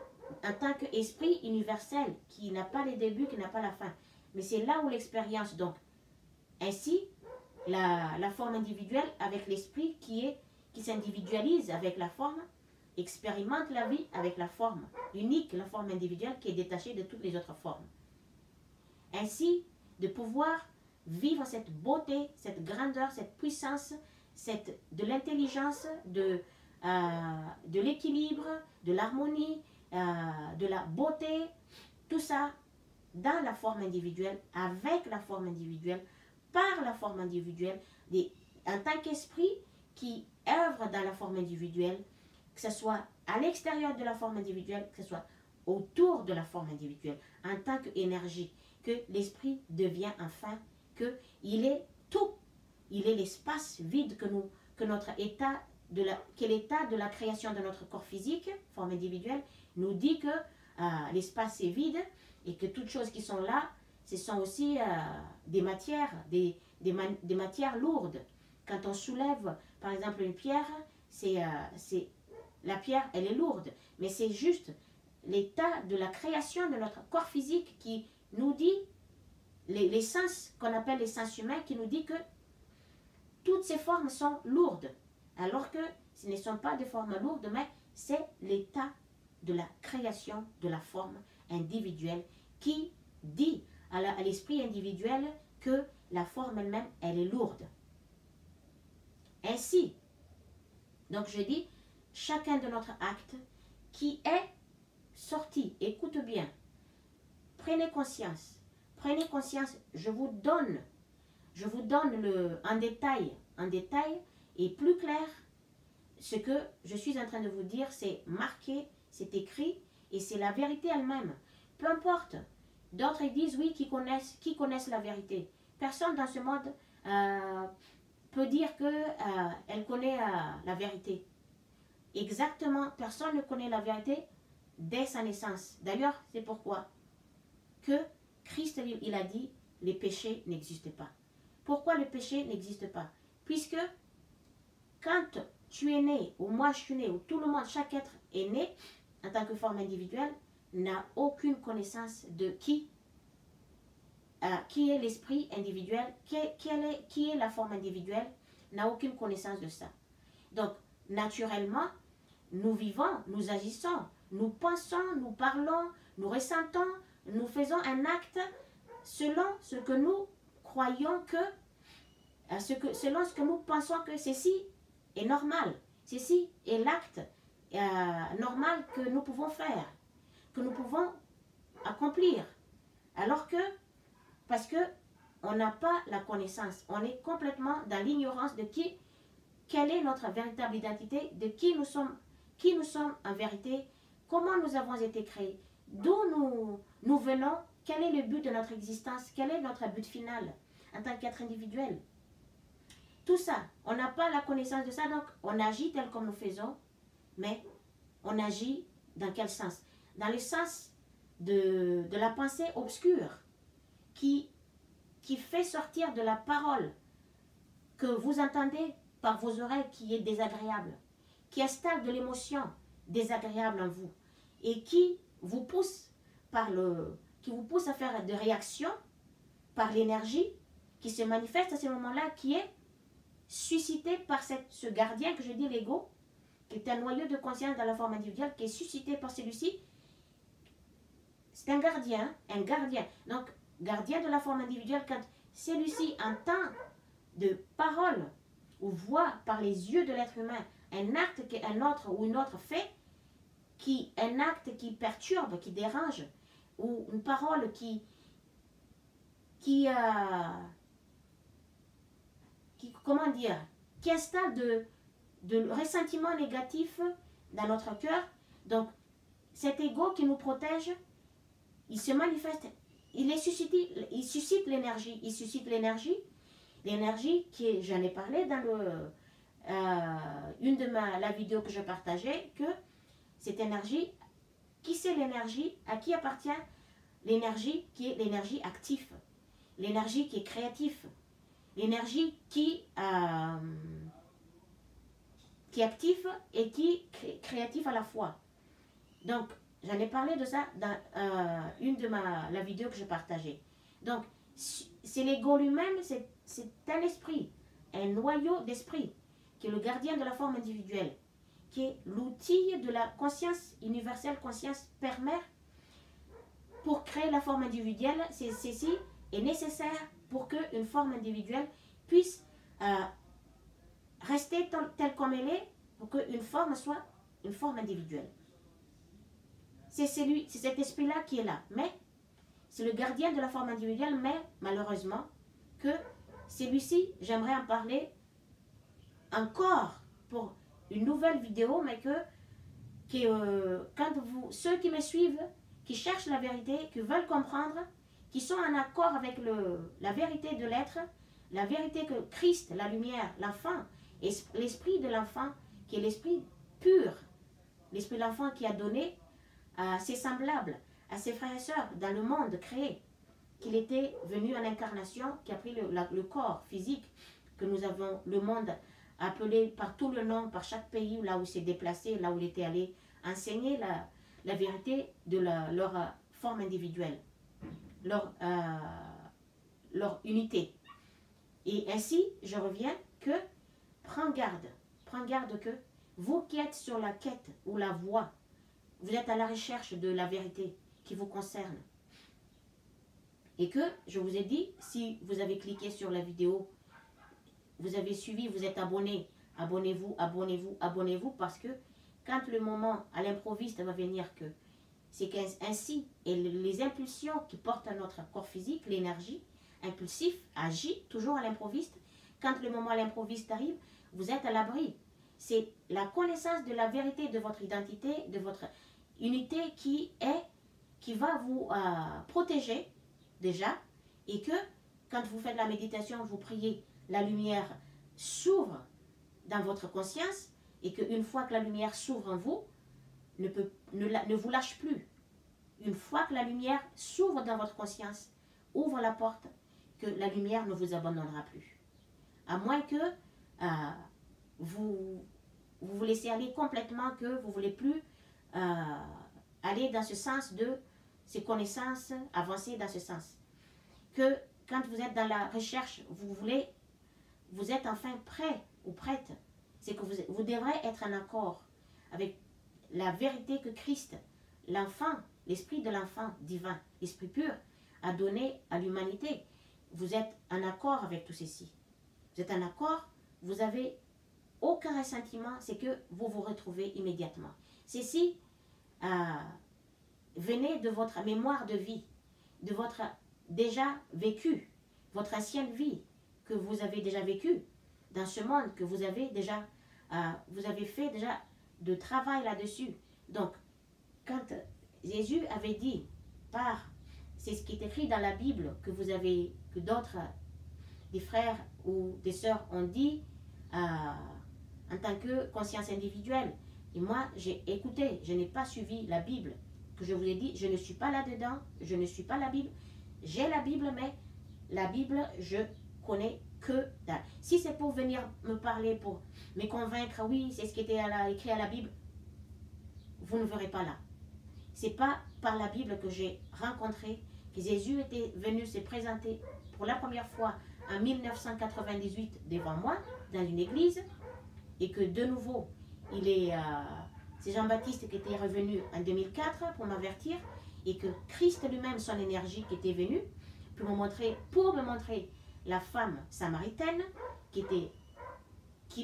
en tant qu'esprit universel qui n'a pas le début, qui n'a pas la fin. Mais c'est là où l'expérience, donc, ainsi, la forme individuelle avec l'esprit qui s'individualise avec la forme, expérimente la vie avec la forme unique, la forme individuelle qui est détachée de toutes les autres formes. Ainsi, de pouvoir vivre cette beauté, cette grandeur, cette puissance, de l'intelligence, de l'équilibre, de l'harmonie, de la beauté, tout ça dans la forme individuelle, avec la forme individuelle, par la forme individuelle, en tant qu'esprit qui œuvre dans la forme individuelle, que ce soit à l'extérieur de la forme individuelle, que ce soit autour de la forme individuelle, en tant qu'énergie, que l'esprit devient enfin, qu'il est tout, il est l'espace vide que notre état, que l'état de la création de notre corps physique, forme individuelle, nous dit que l'espace est vide et que toutes choses qui sont là, ce sont aussi des matières, des matières lourdes. Quand on soulève, par exemple, une pierre, la pierre, elle est lourde, mais c'est juste l'état de la création de notre corps physique qui nous dit, les sens qu'on appelle les sens humains, qui nous dit que toutes ces formes sont lourdes, alors que ce ne sont pas des formes lourdes, mais c'est l'état de la création de la forme individuelle qui dit à l'esprit individuel que la forme elle-même, elle est lourde. Ainsi, donc je dis, chacun de notre acte qui est sorti, écoute bien, prenez conscience, je vous donne en détail et plus clair, ce que je suis en train de vous dire, c'est marqué, c'est écrit, et c'est la vérité elle-même. Peu importe, d'autres disent oui, qui connaissent la vérité. Personne dans ce monde peut dire qu'elle connaît la vérité. Exactement, personne ne connaît la vérité dès sa naissance. D'ailleurs, c'est pourquoi que Christ, il a dit, les péchés n'existent pas. Pourquoi le péché n'existe pas? Puisque quand tu es né, ou moi je suis né, ou tout le monde, chaque être est né, en tant que forme individuelle, n'a aucune connaissance de qui est l'esprit individuel, qui est la forme individuelle, n'a aucune connaissance de ça. Donc, naturellement, nous vivons, nous agissons, nous pensons, nous parlons, nous ressentons, nous faisons un acte selon ce que nous croyons selon ce que nous pensons que ceci est normal, ceci est l'acte normal que nous pouvons faire, que nous pouvons accomplir. Alors que, parce que on n'a pas la connaissance, on est complètement dans l'ignorance de quelle est notre véritable identité, de qui nous sommes en vérité, comment nous avons été créés, d'où nous venons, quel est le but de notre existence, quel est notre but final en tant qu'être individuel. Tout ça, on n'a pas la connaissance de ça, donc on agit tel comme nous faisons, mais on agit dans quel sens? Dans le sens de la pensée obscure qui fait sortir de la parole que vous entendez par vos oreilles qui est désagréable, qui installe de l'émotion désagréable en vous et qui vous pousse à faire des réactions par l'énergie qui se manifeste à ce moment-là, qui est suscité par ce gardien que je dis l'ego, qui est un noyau de conscience dans la forme individuelle, qui est suscité par celui-ci. C'est un gardien. Donc, gardien de la forme individuelle, quand celui-ci entend de paroles ou voit par les yeux de l'être humain un acte qu'un autre ou une autre fait, un acte qui perturbe, qui dérange, ou une parole qui installe de ressentiment négatif dans notre cœur. Donc, cet ego qui nous protège, il se manifeste, il suscite l'énergie. Il suscite l'énergie qui, j'en ai parlé dans une de la vidéo que je partageais, que cette énergie, qui c'est l'énergie, à qui appartient l'énergie qui est l'énergie active, l'énergie qui est créative, l'énergie qui est active et qui est créative à la fois. Donc, j'en ai parlé de ça dans une de la vidéo que je partageais. Donc, c'est l'ego lui-même, c'est un esprit, un noyau d'esprit, qui est le gardien de la forme individuelle, qui est l'outil de la conscience universelle, conscience père-mère, pour créer la forme individuelle. Ceci est nécessaire pour qu'une forme individuelle puisse rester telle comme elle est, pour qu'une forme soit une forme individuelle. C'est cet esprit-là qui est là. Mais c'est le gardien de la forme individuelle, mais malheureusement, que celui-ci, j'aimerais en parler encore pour une nouvelle vidéo, mais quand ceux qui me suivent, qui cherchent la vérité, qui veulent comprendre, qui sont en accord avec la vérité de l'être, la vérité que Christ, la lumière, l'enfant, et l'esprit de l'enfant, qui est l'esprit pur, l'esprit de l'enfant qui a donné à ses semblables, à ses frères et sœurs dans le monde créé, qu'il était venu en incarnation, qui a pris le corps physique que nous avons, le monde appelé par tout le nom, par chaque pays, là où il s'est déplacé, là où il était allé enseigner la vérité de leur forme individuelle, leur unité. Et ainsi, je reviens que prends garde que vous qui êtes sur la quête ou la voie, vous êtes à la recherche de la vérité qui vous concerne. Et que, je vous ai dit, si vous avez cliqué sur la vidéo, vous avez suivi, vous êtes abonné, abonnez-vous, parce que quand le moment à l'improviste va venir, que c'est qu'ainsi, et les impulsions qui portent à notre corps physique, l'énergie impulsive agit toujours à l'improviste. Quand le moment à l'improviste arrive, vous êtes à l'abri. C'est la connaissance de la vérité de votre identité, de votre unité qui va vous protéger déjà, et que quand vous faites la méditation, vous priez, la lumière s'ouvre dans votre conscience, et qu'une fois que la lumière s'ouvre en vous, ne vous lâche plus. Une fois que la lumière s'ouvre dans votre conscience, ouvre la porte, que la lumière ne vous abandonnera plus. À moins que vous vous laissez aller complètement, que vous ne voulez plus aller dans ce sens de ces connaissances, avancer dans ce sens. Que quand vous êtes dans la recherche, vous êtes enfin prêt ou prête. C'est que vous devrez être en accord avec la vérité que Christ, l'enfant, l'esprit de l'enfant divin, l'esprit pur, a donné à l'humanité. Vous êtes en accord avec tout ceci. Vous êtes en accord, vous avez aucun ressentiment, c'est que vous vous retrouvez immédiatement. Ceci venez de votre mémoire de vie, de votre déjà vécu, votre ancienne vie que vous avez déjà vécue dans ce monde, que vous avez déjà, vous avez fait déjà de travail là-dessus. Donc, quand Jésus avait dit, c'est ce qui est écrit dans la Bible, que d'autres, des frères ou des sœurs ont dit en tant que conscience individuelle. Et moi, j'ai écouté, je n'ai pas suivi la Bible, que je vous ai dit, je ne suis pas là-dedans, je ne suis pas la Bible. J'ai la Bible, mais la Bible, je connais que dalle. Si c'est pour venir me parler, pour me convaincre, oui, c'est ce qui était écrit à la Bible, vous ne verrez pas là. C'est pas par la Bible que j'ai rencontré que Jésus était venu se présenter pour la première fois en 1998 devant moi, dans une église, et que de nouveau, c'est Jean-Baptiste qui était revenu en 2004 pour m'avertir, et que Christ lui-même, son énergie qui était venue, pour me montrer la femme samaritaine qui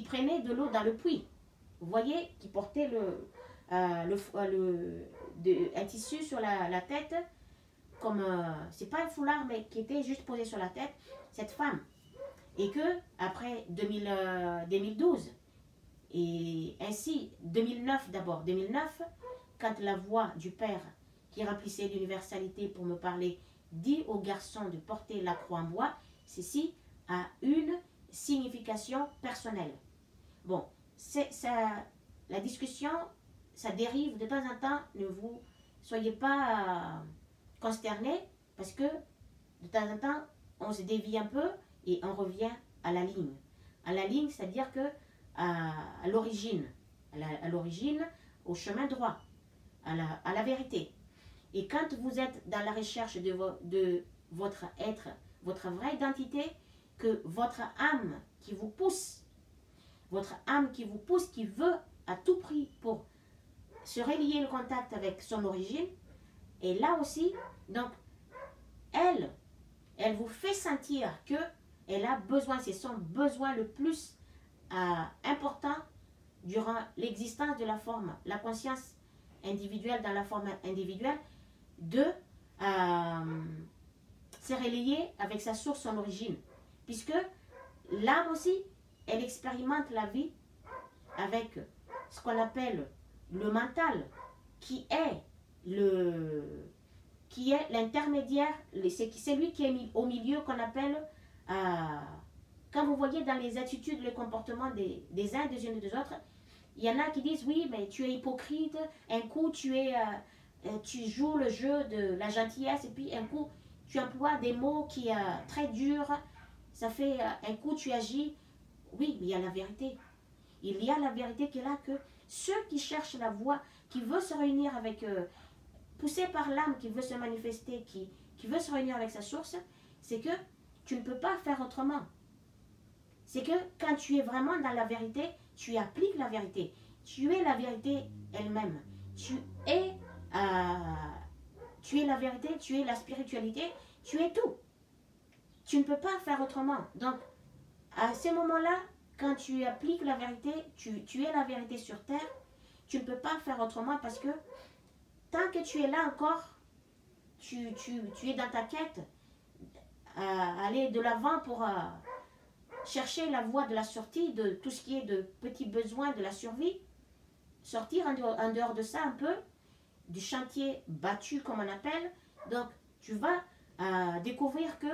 prenait de l'eau dans le puits. Vous voyez, qui portait un tissu sur la tête, comme, c'est pas un foulard, mais qui était juste posé sur la tête, cette femme. Et que, après 2012, et ainsi, 2009 d'abord, 2009, quand la voix du Père, qui remplissait l'universalité pour me parler, dit aux garçons de porter la croix en bois, ceci a une signification personnelle. Bon, la discussion, ça dérive de temps en temps, ne vous soyez pas consternés, parce que de temps en temps, on se dévie un peu et on revient à la ligne. À la ligne, c'est-à-dire que à l'origine, au chemin droit, à la vérité. Et quand vous êtes dans la recherche de votre être, votre vraie identité, que votre âme qui vous pousse, qui veut à tout prix pour se relier le contact avec son origine, et là aussi, donc, elle vous fait sentir que elle a besoin, c'est son besoin le plus important durant l'existence de la forme, la conscience individuelle dans la forme individuelle, de se relier avec sa source, son origine. Puisque l'âme aussi, elle expérimente la vie avec ce qu'on appelle le mental, qui est l'intermédiaire, c'est lui qui est au milieu, qu'on appelle, quand vous voyez dans les attitudes, les comportements des uns, des unes et des autres, il y en a qui disent, oui, mais tu es hypocrite, un coup tu joues le jeu de la gentillesse, et puis un coup tu emploies des mots qui sont très durs, ça fait un coup tu agis. Oui, mais il y a la vérité. Il y a la vérité qui est là, que ceux qui cherchent la voie, qui veulent se réunir avec, poussé par l'âme qui veut se manifester, qui veut se réunir avec sa source, c'est que tu ne peux pas faire autrement. C'est que quand tu es vraiment dans la vérité, tu appliques la vérité. Tu es la vérité elle-même. Tu es la vérité, tu es la spiritualité, tu es tout. Tu ne peux pas faire autrement. Donc, à ce moment-là, quand tu appliques la vérité, tu es la vérité sur terre, tu ne peux pas faire autrement, parce que tant que tu es là encore, tu es dans ta quête, aller de l'avant pour chercher la voie de la sortie de tout ce qui est de petits besoins de la survie, sortir en dehors de ça un peu, du chantier battu comme on appelle. Donc tu vas découvrir que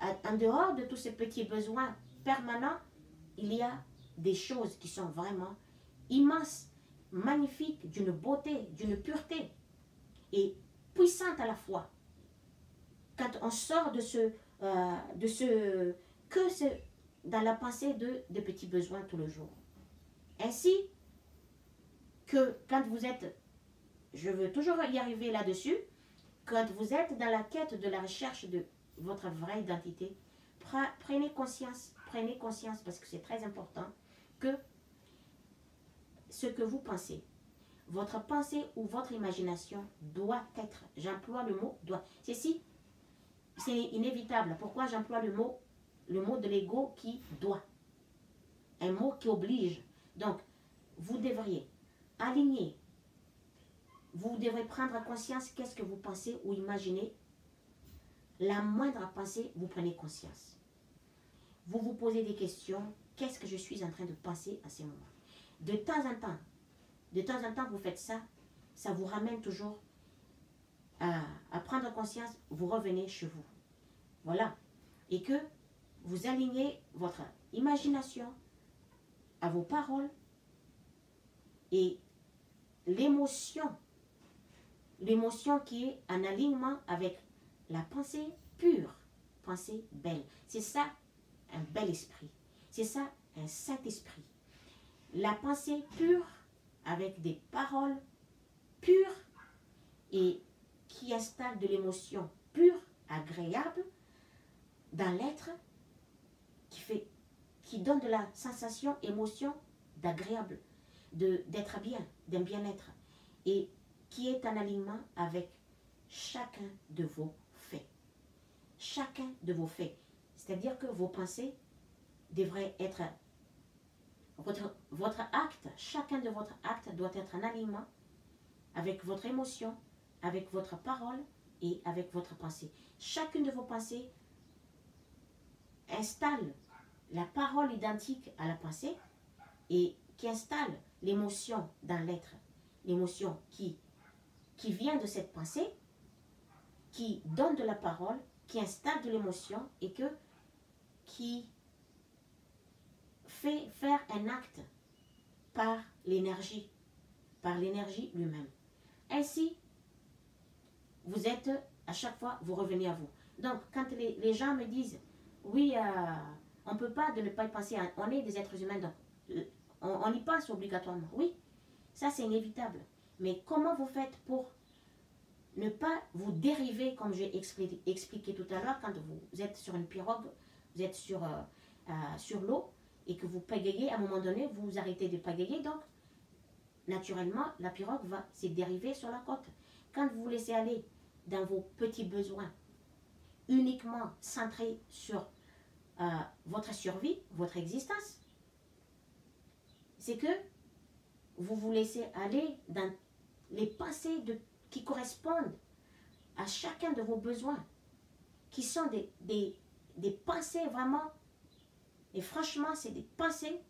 en dehors de tous ces petits besoins permanents, il y a des choses qui sont vraiment immenses, magnifiques, d'une beauté, d'une pureté et puissante à la fois. Quand on sort dans la pensée de petits besoins tout le jour. Ainsi que quand vous êtes je veux toujours y arriver là-dessus. Quand vous êtes dans la quête de la recherche de votre vraie identité, prenez conscience, parce que c'est très important, que ce que vous pensez, votre pensée ou votre imagination doit être, j'emploie le mot doit, c'est inévitable. Pourquoi j'emploie le mot de l'ego qui doit, un mot qui oblige. Donc, vous devriez aligner, vous devrez prendre conscience qu'est-ce que vous pensez ou imaginez. La moindre pensée, vous prenez conscience. Vous vous posez des questions, qu'est-ce que je suis en train de penser à ces moments. De temps en temps, vous faites ça, ça vous ramène toujours à prendre conscience, vous revenez chez vous. Voilà. Et que vous alignez votre imagination à vos paroles et l'émotion qui est en alignement avec la pensée pure, pensée belle. C'est ça un bel esprit. C'est ça un Saint-Esprit. La pensée pure avec des paroles pures et qui installe de l'émotion pure, agréable dans l'être, qui donne de la sensation, émotion d'agréable, d'être bien, d'un bien-être, et qui est en alignement avec chacun de vos faits. Chacun de vos faits. C'est-à-dire que vos pensées devraient être, votre acte, chacun de votre acte doit être en alignement avec votre émotion, avec votre parole et avec votre pensée. Chacune de vos pensées installe la parole identique à la pensée et qui installe l'émotion dans l'être. L'émotion qui vient de cette pensée, qui donne de la parole, qui installe de l'émotion et qui fait faire un acte par l'énergie lui-même. Ainsi, vous êtes, à chaque fois, vous revenez à vous. Donc, quand les gens me disent, oui, on ne peut pas ne pas y penser, on est des êtres humains, donc on y pense obligatoirement. Oui, ça c'est inévitable. Mais comment vous faites pour ne pas vous dériver, comme j'ai expliqué tout à l'heure, quand vous êtes sur une pirogue, vous êtes sur l'eau, et que vous pagayez, à un moment donné, vous arrêtez de pagayer, donc, naturellement, la pirogue va se dériver sur la côte. Quand vous vous laissez aller dans vos petits besoins, uniquement centrés sur votre survie, votre existence, c'est que vous vous laissez aller dans les pensées qui correspondent à chacun de vos besoins, qui sont des pensées vraiment, et franchement, c'est des pensées,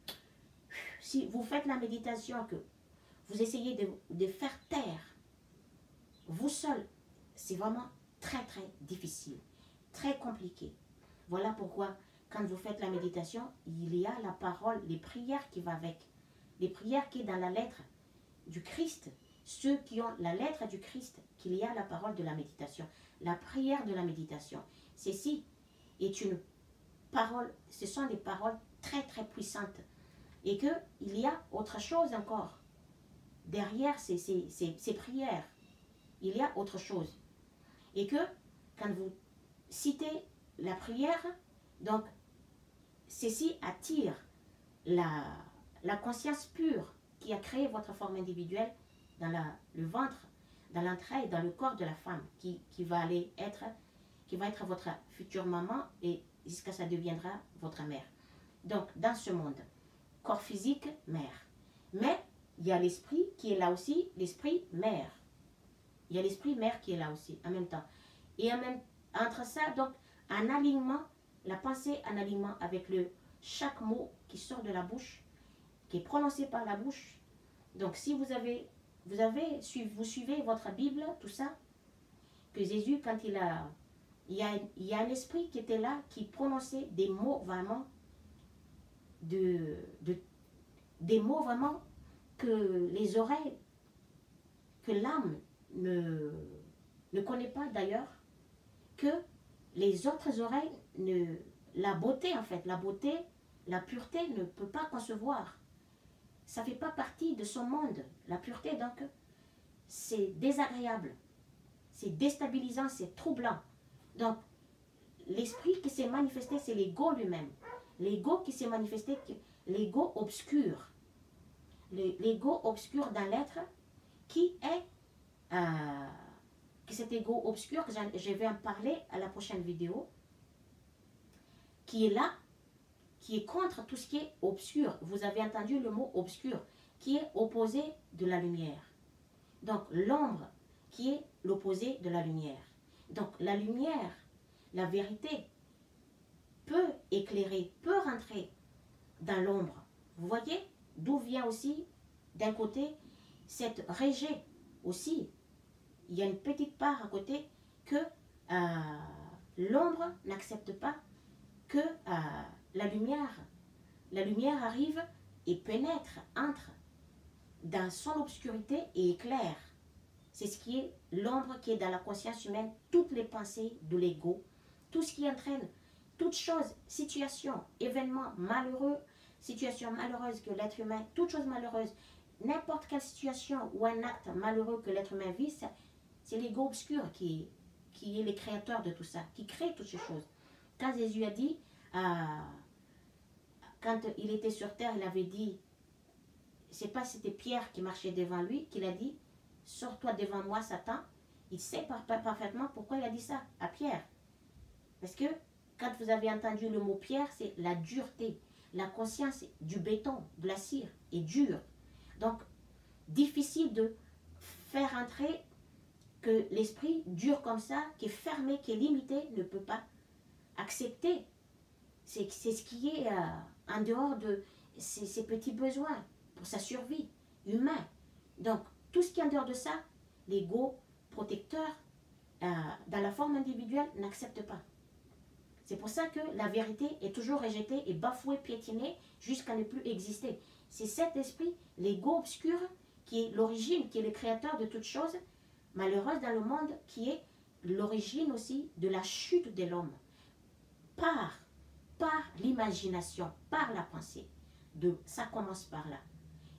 si vous faites la méditation, que vous essayez de faire taire, vous seul, c'est vraiment très très difficile, très compliqué. Voilà pourquoi, quand vous faites la méditation, il y a la parole, les prières qui vont avec, les prières qui sont dans la lettre du Christ. Ceux qui ont la lettre du Christ, qu'il y a la parole de la méditation. La prière de la méditation, ceci est une parole, ce sont des paroles très très puissantes. Et qu'il y a autre chose encore. Derrière ces prières, il y a autre chose. Et que quand vous citez la prière, donc ceci attire la conscience pure qui a créé votre forme individuelle dans le ventre, dans l'entraille, dans le corps de la femme, qui va être votre future maman et jusqu'à ça deviendra votre mère. Donc, dans ce monde, corps physique, mère. Mais il y a l'esprit qui est là aussi, l'esprit mère. Il y a l'esprit mère qui est là aussi, en même temps. Et entre ça, donc, en alignement, la pensée en alignement avec chaque mot qui sort de la bouche, qui est prononcé par la bouche. Donc, si vous suivez votre Bible, tout ça, que Jésus, quand il y a un esprit qui était là, qui prononçait des mots vraiment, des mots vraiment que les oreilles, que l'âme ne connaît pas d'ailleurs, que les autres oreilles, la beauté en fait, la pureté ne peut pas concevoir. Ça ne fait pas partie de son monde, la pureté. Donc, c'est désagréable, c'est déstabilisant, c'est troublant. Donc, l'esprit qui s'est manifesté, c'est l'ego lui-même. L'ego qui s'est manifesté, l'ego obscur. L'ego obscur dans l'être qui est, cet ego obscur, que je vais en parler à la prochaine vidéo, qui est là, qui est contre tout ce qui est obscur. Vous avez entendu le mot obscur, qui est opposé de la lumière. Donc l'ombre qui est l'opposé de la lumière. Donc la lumière, la vérité, peut éclairer, peut rentrer dans l'ombre. Vous voyez d'où vient aussi, d'un côté, cette rejet aussi. Il y a une petite part à côté que l'ombre n'accepte pas que la lumière arrive et pénètre, entre dans son obscurité et éclaire. C'est ce qui est l'ombre qui est dans la conscience humaine, toutes les pensées de l'ego, tout ce qui entraîne, toute chose, situation, événement malheureux, situation malheureuse que l'être humain, toute chose malheureuse, n'importe quelle situation ou un acte malheureux que l'être humain vit, c'est l'ego obscur qui est le créateur de tout ça, qui crée toutes ces choses. Quand Jésus a dit, quand il était sur terre, il avait dit, c'est pas si c'était Pierre qui marchait devant lui, qu'il a dit, sors-toi devant moi, Satan. Il sait parfaitement pourquoi il a dit ça à Pierre. Parce que quand vous avez entendu le mot pierre, c'est la dureté. La conscience du béton, de la cire, est dure. Donc, difficile de faire entrer que l'esprit dur comme ça, qui est fermé, qui est limité, ne peut pas accepter. C'est ce qui est en dehors de ses petits besoins pour sa survie humaine. Donc, tout ce qui est en dehors de ça, l'ego protecteur, dans la forme individuelle, n'accepte pas. C'est pour ça que la vérité est toujours rejetée et bafouée, piétinée, jusqu'à ne plus exister. C'est cet esprit, l'ego obscur, qui est l'origine, qui est le créateur de toutes choses, malheureuse dans le monde, qui est l'origine aussi de la chute de l'homme. Par l'imagination, par la pensée. Ça commence par là.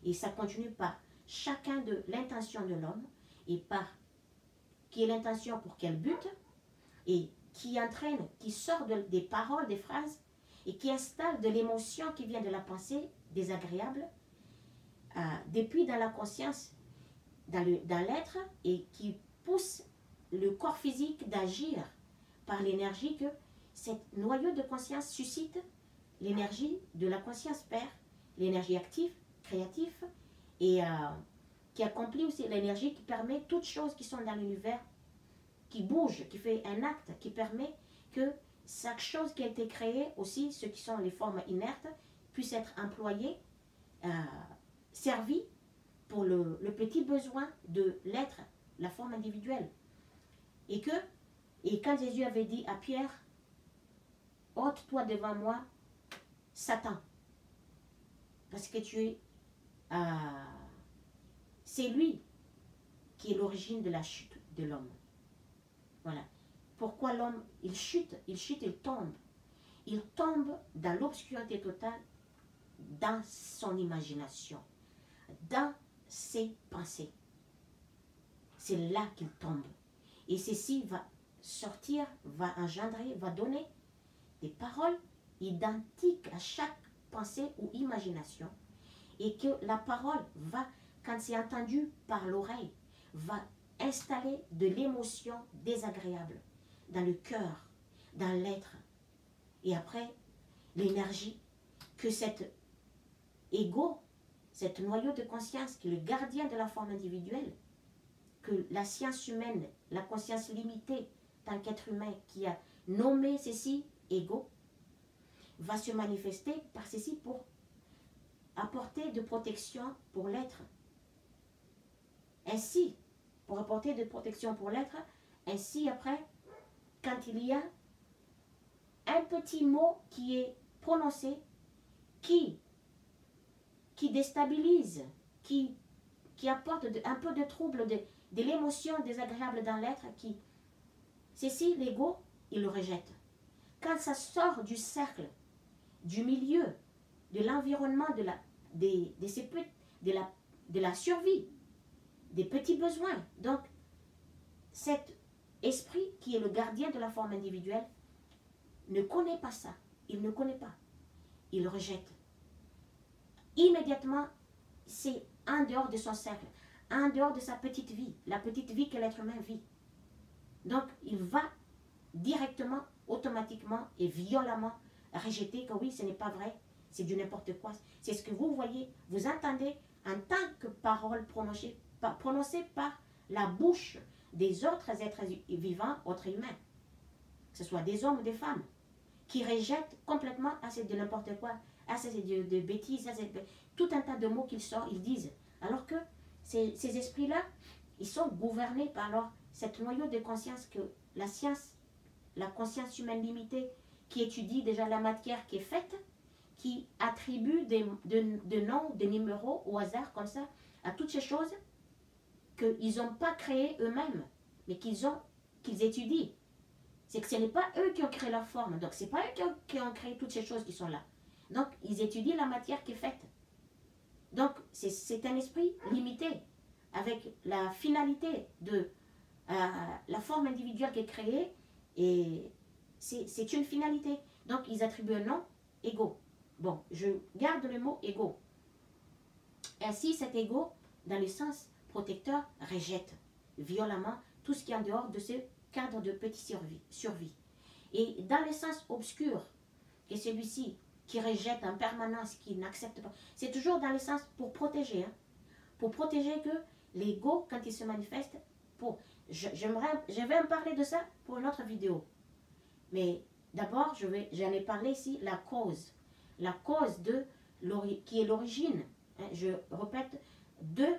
Et ça continue par chacun de l'intention de l'homme, et par qui est l'intention pour quel but, et qui entraîne, qui sort des paroles, des phrases, et qui installe de l'émotion qui vient de la pensée désagréable, depuis dans la conscience, dans l'être, et qui pousse le corps physique d'agir par l'énergie que cet noyau de conscience suscite, l'énergie de la conscience père, l'énergie active, créative, et qui accomplit aussi l'énergie qui permet toutes choses qui sont dans l'univers, qui bouge, qui fait un acte, qui permet que chaque chose qui a été créée, aussi ceux qui sont les formes inertes, puissent être employées, servies pour le petit besoin de l'être, la forme individuelle. Et quand Jésus avait dit à Pierre, ôte-toi devant moi, Satan, parce que tu es... c'est lui qui est l'origine de la chute de l'homme. Voilà. Pourquoi l'homme, il chute, il tombe. Il tombe dans l'obscurité totale, dans son imagination, dans ses pensées. C'est là qu'il tombe. Et ceci va sortir, va engendrer, va donner des paroles identiques à chaque pensée ou imagination. Et que la parole va, quand c'est entendu par l'oreille, va installer de l'émotion désagréable dans le cœur, dans l'être. Et après, l'énergie que cet ego, cet noyau de conscience qui est le gardien de la forme individuelle, que la science humaine, la conscience limitée, tant qu'être humain qui a nommé ceci ego, va se manifester par ceci pour apporter de protection pour l'être. Ainsi, pour apporter de protection pour l'être, ainsi après, quand il y a un petit mot qui est prononcé, qui déstabilise, qui apporte un peu de trouble, de l'émotion désagréable dans l'être, ceci, l'ego, il le rejette. Quand ça sort du cercle, du milieu, de l'environnement, de la survie, des petits besoins. Donc, cet esprit qui est le gardien de la forme individuelle ne connaît pas ça. Il ne connaît pas. Il rejette. Immédiatement, c'est en dehors de son cercle, en dehors de sa petite vie, la petite vie que l'être humain vit. Donc, il va directement, automatiquement et violemment rejeter que oui, ce n'est pas vrai, c'est du n'importe quoi. C'est ce que vous voyez, vous entendez en tant que parole prononcée par la bouche des autres êtres vivants, autres humains, que ce soit des hommes ou des femmes, qui rejettent complètement, ah c'est de n'importe quoi, ah c'est de bêtises, tout un tas de mots qu'ils sortent, ils disent. Alors que ces esprits-là, ils sont gouvernés par cette noyau de conscience que la science, la conscience humaine limitée, qui étudie déjà la matière qui est faite, qui attribue des noms, des numéros au hasard comme ça, à toutes ces choses qu'ils n'ont pas créées eux-mêmes, mais qu'ils étudient. C'est que ce n'est pas eux qui ont créé la forme, donc ce n'est pas eux qui ont créé toutes ces choses qui sont là. Donc, ils étudient la matière qui est faite. Donc, c'est un esprit limité, avec la finalité de la forme individuelle qui est créée, et c'est une finalité. Donc, ils attribuent un nom, ego. Bon, je garde le mot ego. Ainsi, cet ego, dans le sens protecteur, rejette violemment tout ce qui est en dehors de ce cadre de petite survie. Et dans le sens obscur, que celui-ci qui rejette en permanence, qui n'accepte pas, c'est toujours dans le sens pour protéger. Hein, pour protéger que l'ego, quand il se manifeste, je vais en parler de ça pour une autre vidéo. Mais d'abord, j'en ai parlé ici, la cause qui est l'origine. Hein, je répète deux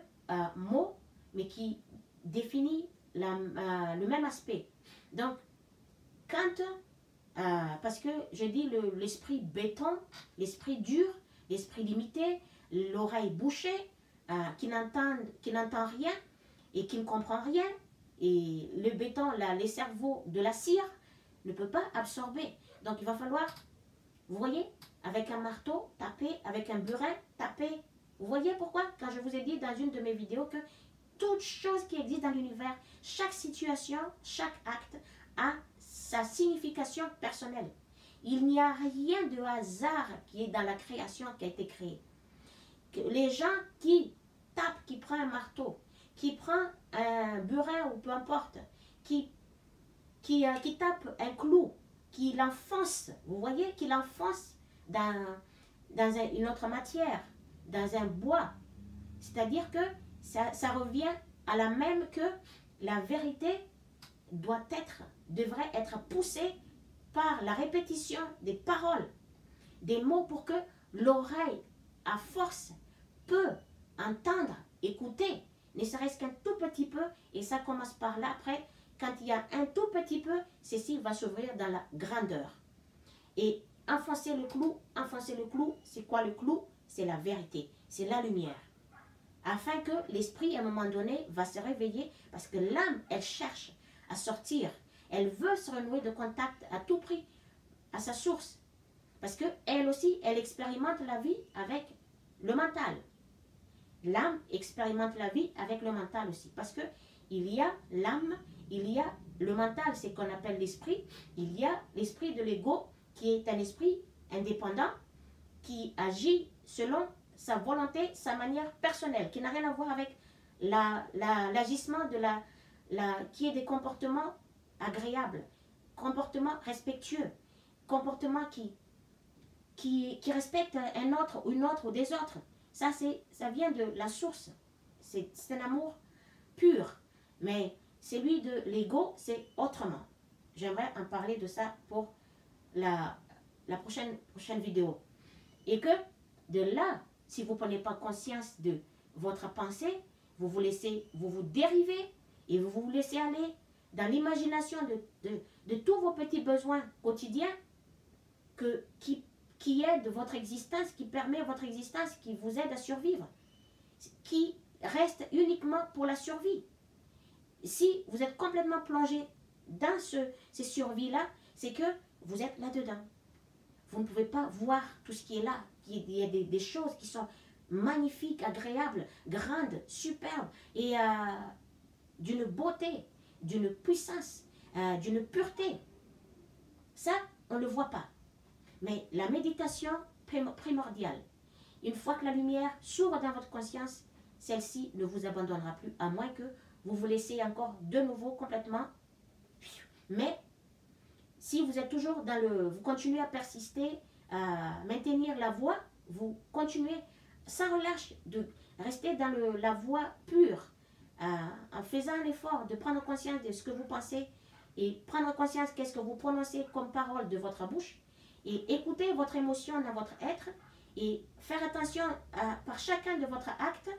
mots, mais qui définit le même aspect. Donc, quand, parce que je dis l'esprit béton, l'esprit dur, l'esprit limité, l'oreille bouchée, qui n'entend rien et qui ne comprend rien, et le béton, les cerveaux de la cire, ne peut pas absorber. Donc, il va falloir, vous voyez, avec un marteau, taper, avec un burin, taper. Vous voyez pourquoi? Quand je vous ai dit dans une de mes vidéos que toute chose qui existe dans l'univers, chaque situation, chaque acte a sa signification personnelle. Il n'y a rien de hasard qui est dans la création qui a été créée. Les gens qui tapent, qui prennent un marteau, qui prend un burin ou peu importe, qui tape un clou, qui l'enfonce, vous voyez, qui l'enfonce dans une autre matière, dans un bois. C'est-à-dire que ça revient à la même que la vérité devrait être poussée par la répétition des paroles, des mots pour que l'oreille, à force, peut entendre, écouter, ne serait-ce qu'un tout petit peu, et ça commence par là. Après, quand il y a un tout petit peu, ceci va s'ouvrir dans la grandeur. Et enfoncer le clou, c'est quoi le clou? C'est la vérité, c'est la lumière. Afin que l'esprit, à un moment donné, va se réveiller, parce que l'âme, elle cherche à sortir. Elle veut se renouer de contact à tout prix, à sa source. Parce qu'elle aussi, elle expérimente la vie avec le mental. L'âme expérimente la vie avec le mental aussi. Parce que il y a l'âme, il y a le mental, c'est qu'on appelle l'esprit. Il y a l'esprit de l'ego, qui est un esprit indépendant, qui agit selon sa volonté, sa manière personnelle, qui n'a rien à voir avec l'agissement qui est des comportements agréables, comportements respectueux, comportements qui respectent un autre ou une autre ou des autres. Ça vient de la source. C'est un amour pur. Mais celui de l'ego, c'est autrement. J'aimerais en parler de ça pour la prochaine vidéo. Et que de là, si vous ne prenez pas conscience de votre pensée, vous vous dérivez et vous vous laissez aller dans l'imagination de tous vos petits besoins quotidiens qui aident votre existence, qui permet votre existence, qui vous aide à survivre, qui reste uniquement pour la survie. Si vous êtes complètement plongé dans ces survies-là, c'est que vous êtes là-dedans. Vous ne pouvez pas voir tout ce qui est là. Il y a des choses qui sont magnifique, agréable, grande, superbe et d'une beauté, d'une puissance, d'une pureté. Ça, on ne le voit pas. Mais la méditation primordiale, une fois que la lumière s'ouvre dans votre conscience, celle-ci ne vous abandonnera plus, à moins que vous vous laissez encore de nouveau complètement. Mais si vous êtes toujours dans le... Vous continuez à persister, à maintenir la voie, vous continuez sans relâche de rester dans la voie pure, en faisant un effort de prendre conscience de ce que vous pensez et prendre conscience qu'est-ce que vous prononcez comme parole de votre bouche et écouter votre émotion dans votre être et faire attention par chacun de votre acte.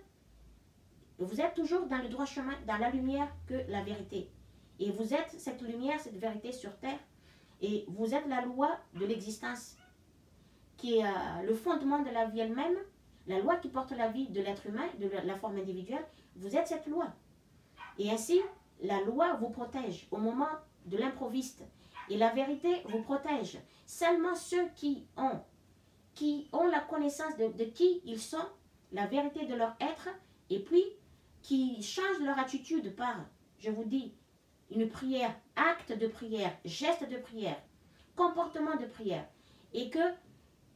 Vous êtes toujours dans le droit chemin, dans la lumière que la vérité. Et vous êtes cette lumière, cette vérité sur terre. Et vous êtes la loi de l'existence, qui est le fondement de la vie elle-même, la loi qui porte la vie de l'être humain, de la forme individuelle. Vous êtes cette loi. Et ainsi, la loi vous protège au moment de l'improviste. Et la vérité vous protège. Seulement ceux qui ont la connaissance de qui ils sont, la vérité de leur être, et puis qui changent leur attitude par, je vous dis, une prière, acte de prière, geste de prière, comportement de prière, et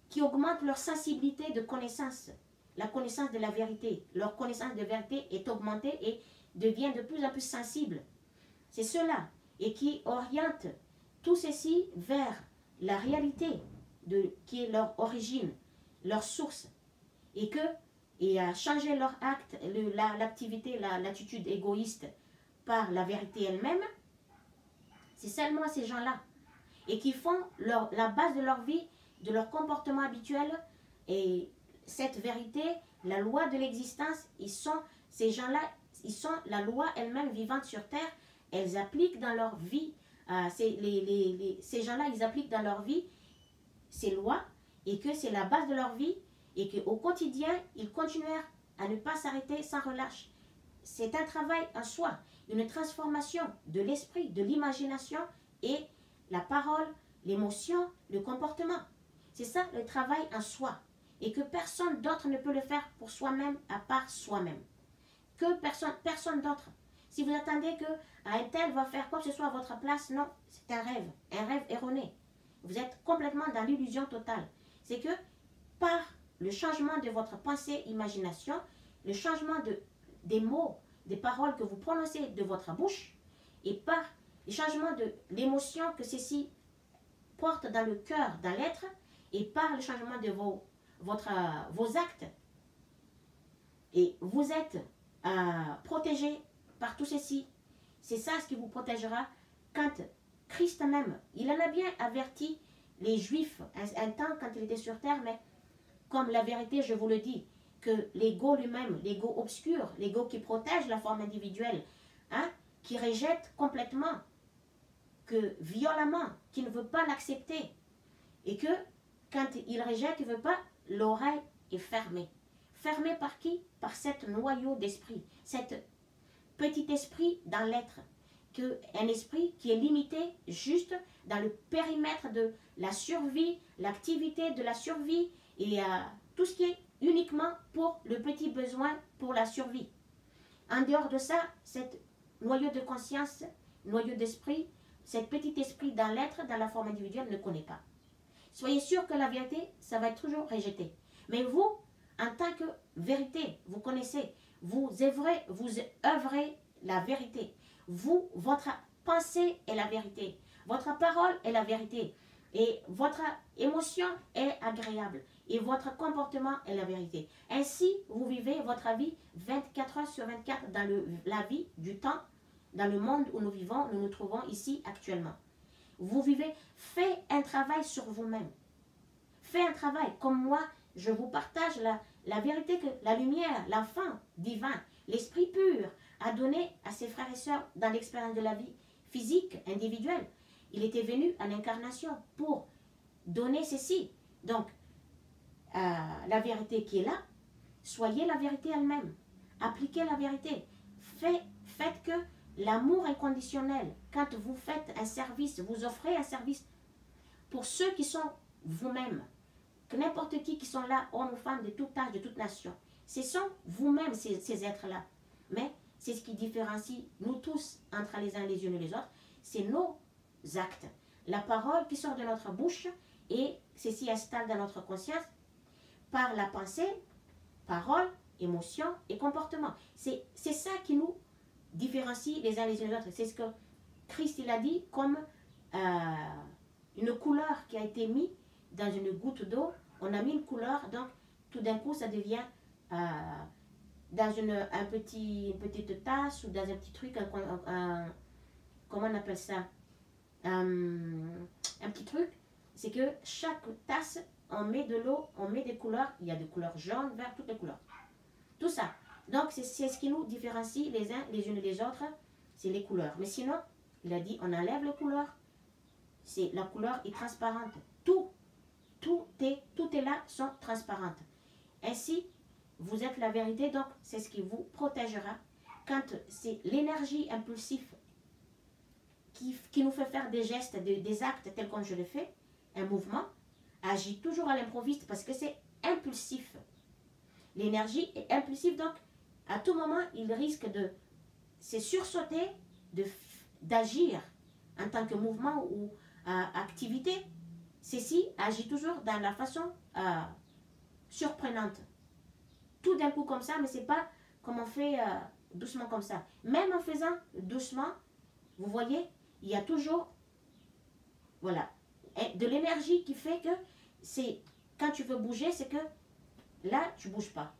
qui augmentent leur sensibilité de connaissance, la connaissance de la vérité. Leur connaissance de vérité est augmentée et devient de plus en plus sensible. C'est cela, et qui orientent tout ceci vers la réalité qui est leur origine, leur source, et à changer leur acte, l'activité, l'attitude égoïste par la vérité elle-même. C'est seulement ces gens-là, et qui font la base de leur vie, de leur comportement habituel, et cette vérité, la loi de l'existence, ces gens-là, ils sont la loi elle-même vivante sur terre. Elles appliquent dans leur vie, ces gens-là, ils appliquent dans leur vie ces lois, et que c'est la base de leur vie, et qu'au quotidien, ils continuèrent à ne pas s'arrêter sans relâche. C'est un travail en soi, une transformation de l'esprit, de l'imagination et la parole, l'émotion, le comportement. C'est ça le travail en soi, et que personne d'autre ne peut le faire pour soi-même à part soi-même. Que personne d'autre. Si vous attendez qu'un tel va faire quoi que ce soit à votre place, non, c'est un rêve erroné. Vous êtes complètement dans l'illusion totale. C'est que par le changement de votre pensée, imagination, le changement des mots, des paroles que vous prononcez de votre bouche, et par le changement de l'émotion que ceci porte dans le cœur, dans l'être, et par le changement de vos actes. Et vous êtes protégé par tout ceci. C'est ça ce qui vous protégera quand Christ même, il en a bien averti les Juifs un temps quand il était sur terre, mais comme la vérité, je vous le dis, que l'ego lui-même, l'ego obscur, l'ego qui protège la forme individuelle, qui rejette complètement, que violemment, qui ne veut pas l'accepter, et que quand il rejette, il ne veut pas, l'oreille est fermée. Fermée par qui? Par cet noyau d'esprit, cet petit esprit dans l'être, un esprit qui est limité juste dans le périmètre de la survie, l'activité de la survie, et tout ce qui est uniquement pour le petit besoin, pour la survie. En dehors de ça, cet noyau de conscience, noyau d'esprit, cet petit esprit dans l'être, dans la forme individuelle, ne connaît pas. Soyez sûr que la vérité, ça va être toujours rejeté. Mais vous, en tant que vérité, vous connaissez, vous œuvrez la vérité. Votre pensée est la vérité. Votre parole est la vérité. Et votre émotion est agréable. Et votre comportement est la vérité. Ainsi, vous vivez votre vie 24 heures sur 24 dans la vie du temps, dans le monde où nous vivons, nous nous trouvons ici actuellement. Vous vivez, faites un travail sur vous-même. Faites un travail. Comme moi, je vous partage la vérité que la lumière, l'enfant divin, l'esprit pur a donné à ses frères et sœurs dans l'expérience de la vie physique, individuelle. Il était venu en incarnation pour donner ceci. Donc, la vérité qui est là, soyez la vérité elle-même. Appliquez la vérité. Faites que l'amour inconditionnel, quand vous faites un service, vous offrez un service pour ceux qui sont vous-même. que n'importe qui sont là, hommes ou femmes, de tout âge, de toute nation. Ce sont vous-même ces êtres-là. Mais c'est ce qui différencie nous tous entre les uns les unes et les autres. C'est nos actes. La parole qui sort de notre bouche et ceci installe dans notre conscience par la pensée, parole, émotion et comportement. C'est ça qui nous différencie les uns les unes les autres. C'est ce que Christ il a dit comme une couleur qui a été mise dans une goutte d'eau. On a mis une couleur, donc tout d'un coup ça devient dans une petite tasse ou dans un petit truc, comment on appelle ça, un petit truc, c'est que chaque tasse, on met de l'eau, on met des couleurs, il y a des couleurs jaunes, vertes, toutes les couleurs. Tout ça. Donc c'est ce qui nous différencie les uns les unes des autres, c'est les couleurs. Mais sinon, il a dit, on enlève les couleurs, la couleur est transparente. Tout est là, sont transparentes. Ainsi, vous êtes la vérité, donc c'est ce qui vous protégera. Quand c'est l'énergie impulsive qui nous fait faire des gestes, des actes tels comme je le fais, un mouvement, agit toujours à l'improviste parce que c'est impulsif. L'énergie est impulsive, donc à tout moment, il risque de se sursauter, d'agir en tant que mouvement ou activité. Ceci agit toujours dans la façon surprenante. Tout d'un coup comme ça, mais c'est pas comme on fait doucement comme ça. Même en faisant doucement, vous voyez, il y a toujours, voilà, de l'énergie qui fait que c'est, quand tu veux bouger, c'est que là, tu bouges pas.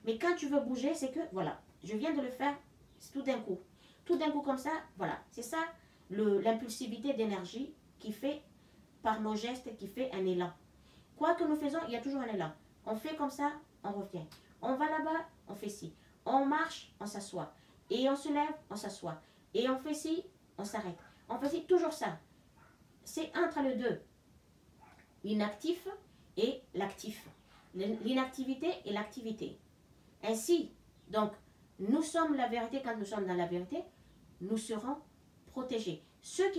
Mais quand tu veux bouger, c'est que, voilà, je viens de le faire tout d'un coup. Tout d'un coup comme ça, voilà. C'est ça, l'impulsivité d'énergie qui fait, par nos gestes, qui fait un élan. Quoi que nous faisons, il y a toujours un élan. On fait comme ça, on revient. On va là-bas, on fait ci. On marche, on s'assoit. Et on se lève, on s'assoit. Et on fait ci, on s'arrête. On fait ci, toujours ça. C'est entre les deux. L'inactif et l'actif. L'inactivité et l'activité. Ainsi, donc, nous sommes la vérité. Quand nous sommes dans la vérité, nous serons protégés. Ceux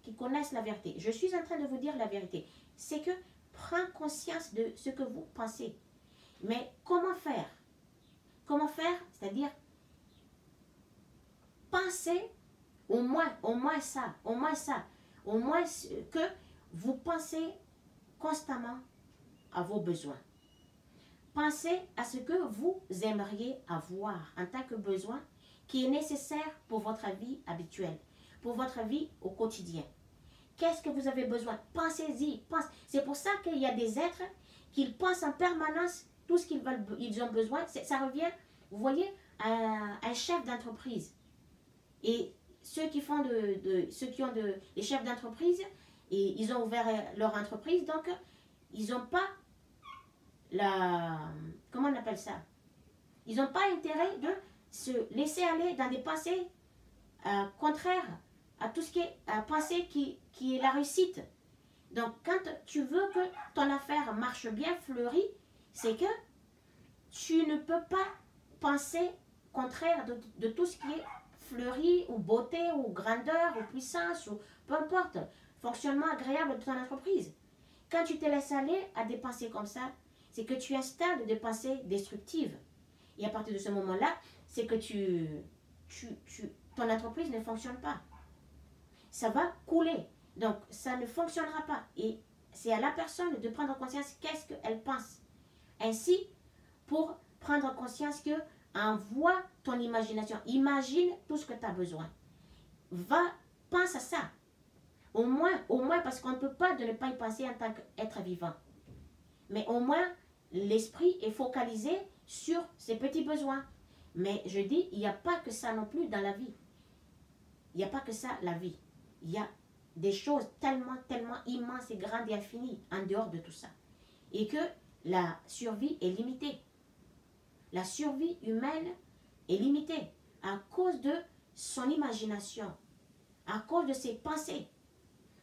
qui connaissent la vérité, je suis en train de vous dire la vérité, c'est que prends conscience de ce que vous pensez. Mais comment faire? Comment faire? C'est-à-dire, pensez au moins ça, au moins que vous pensez constamment à vos besoins. Pensez à ce que vous aimeriez avoir en tant que besoin qui est nécessaire pour votre vie habituelle, pour votre vie au quotidien. Qu'est-ce que vous avez besoin? Pensez-y. C'est pour ça qu'il y a des êtres qui pensent en permanence tout ce ils ont besoin. Ça revient, vous voyez, à un chef d'entreprise. Et ceux qui ont des chefs d'entreprise, et ils ont ouvert leur entreprise, donc ils n'ont pas comment on appelle ça? Ils n'ont pas intérêt de se laisser aller dans des pensées contraires à tout ce qui est pensée qui est la réussite. Donc, quand tu veux que ton affaire marche bien, fleurit, c'est que tu ne peux pas penser contraire de tout ce qui est fleuri, ou beauté, ou grandeur, ou puissance, ou peu importe, fonctionnement agréable de ton entreprise. Quand tu te laisses aller à des pensées comme ça, c'est que tu installes des pensées destructives. Et à partir de ce moment-là, c'est que ton entreprise ne fonctionne pas. Ça va couler. Donc, ça ne fonctionnera pas. Et c'est à la personne de prendre conscience qu'est-ce qu'elle pense. Ainsi, pour prendre conscience que envoie ton imagination. Imagine tout ce que tu as besoin. Pense à ça. Au moins parce qu'on ne peut pas ne pas y penser en tant qu'être vivant. Mais au moins, l'esprit est focalisé sur ses petits besoins. Mais je dis, il n'y a pas que ça non plus dans la vie. Il n'y a pas que ça, la vie. Il y a des choses tellement immenses et grandes et infinies en dehors de tout ça. Et que la survie est limitée. La survie humaine est limitée à cause de son imagination, à cause de ses pensées.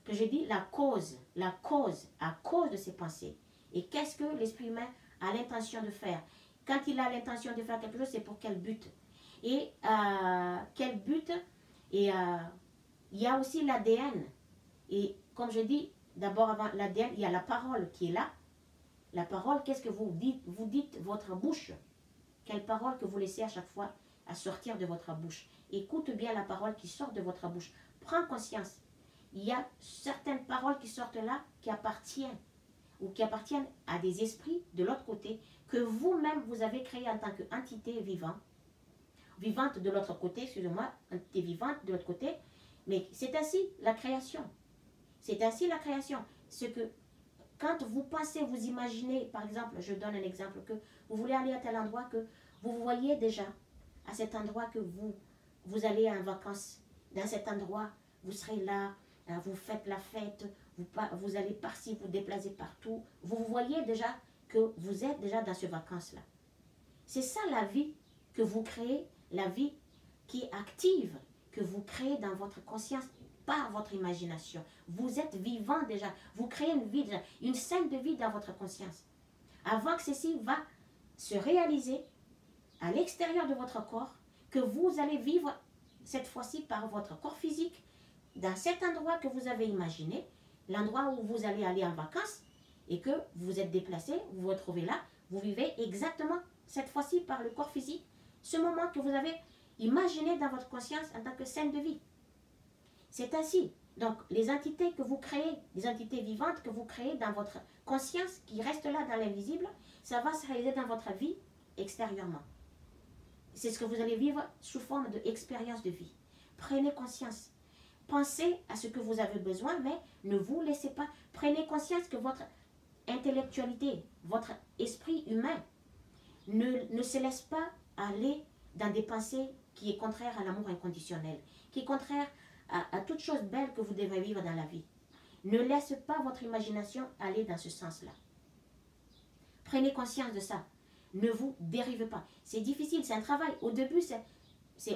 Que je dis la cause, à cause de ses pensées. Et qu'est-ce que l'esprit humain a l'intention de faire? Quand il a l'intention de faire quelque chose, c'est pour quel but? Et quel but? Et il y a aussi l'ADN. Et comme je dis, d'abord avant l'ADN, il y a la parole qui est là. La parole, qu'est-ce que vous dites? Vous dites votre bouche. Quelle parole que vous laissez à chaque fois à sortir de votre bouche. Écoute bien la parole qui sort de votre bouche. Prends conscience. Il y a certaines paroles qui sortent là qui appartiennent ou qui appartiennent à des esprits de l'autre côté que vous-même vous avez créé en tant qu'entité vivante de l'autre côté, excusez-moi, entité vivante de l'autre côté. Mais c'est ainsi la création. C'est ainsi la création. Ce que quand vous pensez, vous imaginez, par exemple, je donne un exemple, que vous voulez aller à tel endroit, que vous voyez déjà à cet endroit que vous allez en vacances. Dans cet endroit, vous serez là, vous faites la fête, vous allez par-ci, vous déplacez partout. Vous voyez déjà que vous êtes déjà dans ces vacances-là. C'est ça la vie que vous créez, la vie qui est active, que vous créez dans votre conscience par votre imagination. Vous êtes vivant déjà. Vous créez une vie déjà, une scène de vie dans votre conscience. Avant que ceci va se réaliser à l'extérieur de votre corps, que vous allez vivre cette fois-ci par votre corps physique, dans cet endroit que vous avez imaginé, l'endroit où vous allez aller en vacances, et que vous êtes déplacé, vous vous retrouvez là, vous vivez exactement cette fois-ci par le corps physique, ce moment que vous avez imaginé dans votre conscience en tant que scène de vie. C'est ainsi. Donc, les entités que vous créez, les entités vivantes que vous créez dans votre conscience, qui restent là dans l'invisible, ça va se réaliser dans votre vie extérieurement. C'est ce que vous allez vivre sous forme d'expérience de vie. Prenez conscience. Pensez à ce que vous avez besoin, mais ne vous laissez pas. Prenez conscience que votre intellectualité, votre esprit humain ne se laisse pas aller dans des pensées qui est contraire à l'amour inconditionnel, qui est contraire à toute chose belle que vous devez vivre dans la vie. Ne laissez pas votre imagination aller dans ce sens-là. Prenez conscience de ça. Ne vous dérivez pas. C'est difficile, c'est un travail. Au début,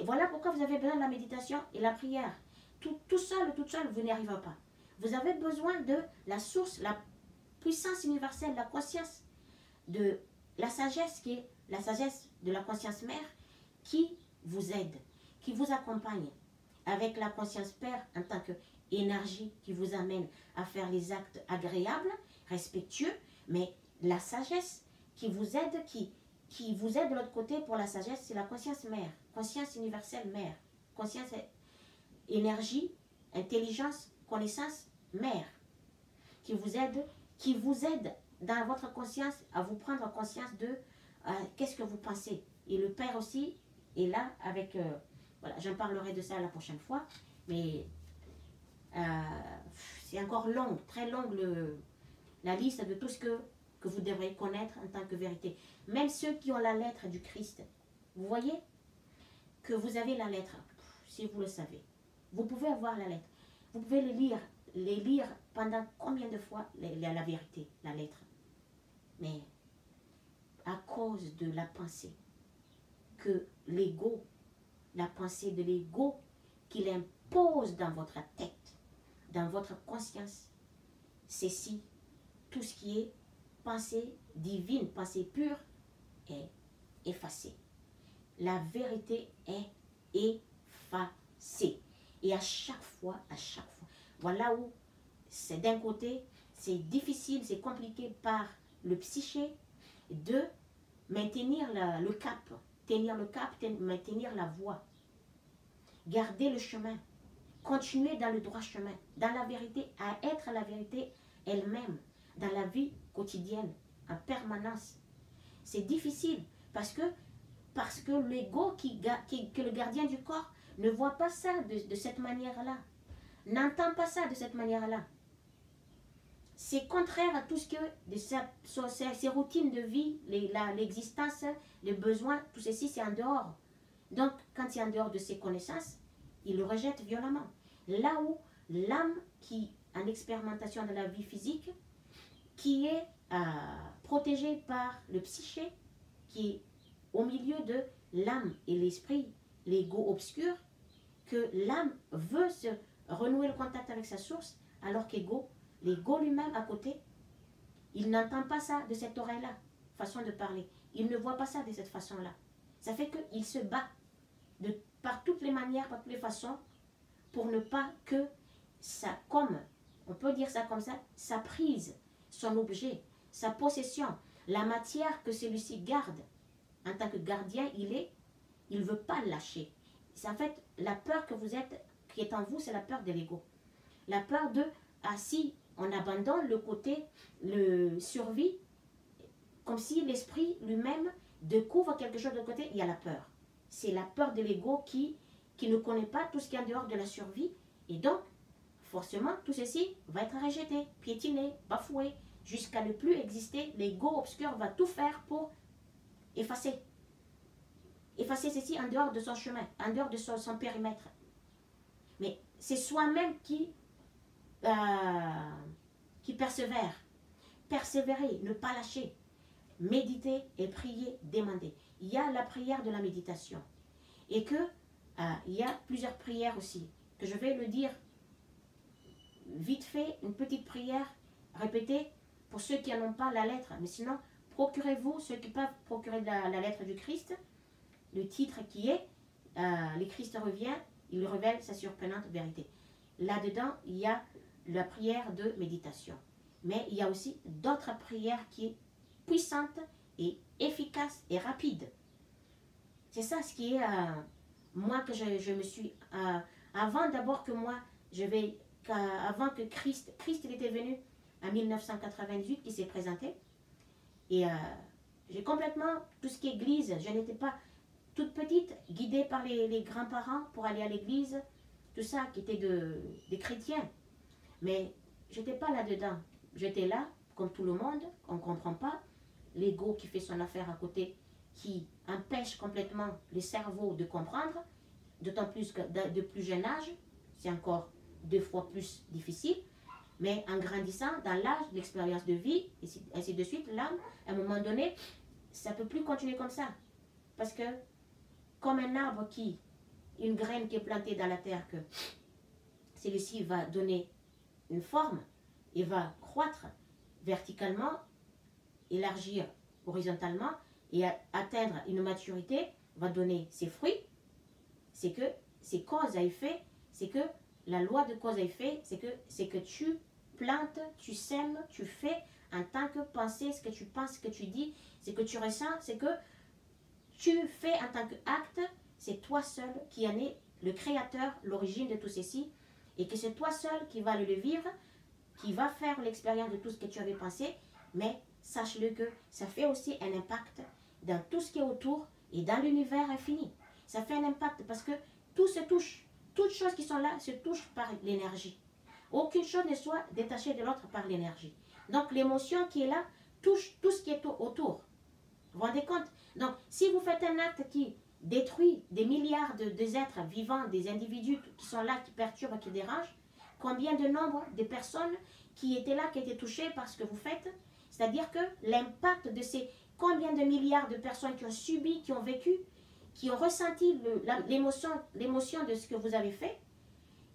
voilà pourquoi vous avez besoin de la méditation et la prière. Tout seul, toute seule, vous n'y arrivez pas. Vous avez besoin de la source, la puissance universelle, la conscience, de la sagesse qui est la sagesse de la conscience mère qui vous aide, qui vous accompagne avec la conscience père en tant qu'énergie qui vous amène à faire les actes agréables, respectueux, mais la sagesse qui vous aide, qui vous aide de l'autre côté pour la sagesse, c'est la conscience mère, conscience universelle mère, conscience énergie, intelligence, connaissance mère, qui vous aide dans votre conscience à vous prendre conscience de qu'est-ce que vous pensez. Et le père aussi est là avec... voilà, j'en parlerai de ça la prochaine fois, mais c'est encore long, très longue la liste de tout ce que vous devrez connaître en tant que vérité. Même ceux qui ont la lettre du Christ, vous voyez que vous avez la lettre, si vous le savez. Vous pouvez avoir la lettre. Vous pouvez les lire pendant combien de fois la vérité, la lettre. Mais à cause de la pensée, que l'ego, la pensée de l'ego qu'il impose dans votre tête, dans votre conscience, c'est si tout ce qui est pensée divine, pensée pure, est effacée. La vérité est effacée. Et à chaque fois, voilà où c'est d'un côté, c'est difficile, c'est compliqué par le psyché de maintenir le cap, maintenir la voie, garder le chemin, continuer dans le droit chemin, dans la vérité, à être la vérité elle-même, dans la vie quotidienne, en permanence. C'est difficile parce que l'ego que le gardien du corps ne voit pas ça de cette manière-là, n'entend pas ça de cette manière-là. C'est contraire à tout ce que ces routines de vie, l'existence, les besoins, tout ceci, c'est en dehors. Donc, quand c'est en dehors de ses connaissances, il le rejette violemment. Là où l'âme qui, en expérimentation de la vie physique, qui est protégée par le psyché, qui est au milieu de l'âme et l'esprit, l'ego obscur, que l'âme veut se renouer le contact avec sa source, alors qu'ego, l'ego lui-même à côté, il n'entend pas ça de cette oreille-là, façon de parler. Il ne voit pas ça de cette façon-là. Ça fait qu'il se bat par toutes les manières, par toutes les façons, pour ne pas que ça, comme, on peut dire ça comme ça prise, son objet, sa possession, la matière que celui-ci garde. En tant que gardien, il ne veut pas lâcher. C'est en fait la peur que vous êtes, qui est en vous, c'est la peur de l'ego. La peur de, ah si, on abandonne le côté, le survie, comme si l'esprit lui-même découvre quelque chose de côté, il y a la peur. C'est la peur de l'ego qui ne connaît pas tout ce qui est en dehors de la survie. Et donc, forcément, tout ceci va être rejeté, piétiné, bafoué, jusqu'à ne plus exister. L'ego obscur va tout faire pour effacer. Effacer ceci en dehors de son chemin, en dehors de son périmètre. Mais c'est soi-même qui persévère. Persévérer, ne pas lâcher. Méditer et prier, demander. Il y a la prière de la méditation. Et que il y a plusieurs prières aussi, que je vais le dire vite fait, une petite prière répétée pour ceux qui n'en ont pas la lettre. Mais sinon, procurez-vous, ceux qui peuvent procurer la lettre du Christ, le titre qui est le Christ revient, il révèle sa surprenante vérité. Là-dedans, il y a la prière de méditation. Mais il y a aussi d'autres prières qui sont puissantes et efficaces et rapides. C'est ça ce qui est, moi que je me suis, avant d'abord que moi, avant que Christ il était venu en 1998, qui s'est présenté. Et j'ai complètement, tout ce qui est église, je n'étais pas toute petite, guidée par les grands-parents pour aller à l'église, tout ça qui était des chrétiens. Mais je n'étais pas là-dedans. J'étais là, comme tout le monde, on ne comprend pas. L'ego qui fait son affaire à côté, qui empêche complètement le cerveau de comprendre, d'autant plus que de plus jeune âge, c'est encore 2 fois plus difficile. Mais en grandissant dans l'âge, l'expérience de vie, et ainsi de suite, l'âme, à un moment donné, ça ne peut plus continuer comme ça. Parce que, comme un arbre une graine qui est plantée dans la terre, que celui-ci va donner une forme et va croître verticalement, élargir horizontalement et atteindre une maturité, va donner ses fruits, c'est que c'est cause à effet, c'est que la loi de cause à effet, c'est que tu plantes, tu sèmes, tu fais en tant que pensée, ce que tu penses, ce que tu dis, ce que tu ressens, c'est que tu fais en tant qu'acte, c'est toi seul qui en est le créateur, l'origine de tout ceci, et que c'est toi seul qui va le vivre, qui va faire l'expérience de tout ce que tu avais pensé, mais sache-le que ça fait aussi un impact dans tout ce qui est autour et dans l'univers infini. Ça fait un impact parce que tout se touche. Toutes choses qui sont là se touchent par l'énergie. Aucune chose ne soit détachée de l'autre par l'énergie. Donc l'émotion qui est là touche tout ce qui est autour. Vous vous rendez compte? Donc si vous faites un acte qui détruit des milliards d'êtres vivants, des individus qui sont là, qui perturbent, qui dérangent, combien de nombre de personnes qui étaient là, qui étaient touchées par ce que vous faites? C'est-à-dire que l'impact de ces combien de milliards de personnes qui ont subi, qui ont vécu, qui ont ressenti l'émotion de ce que vous avez fait,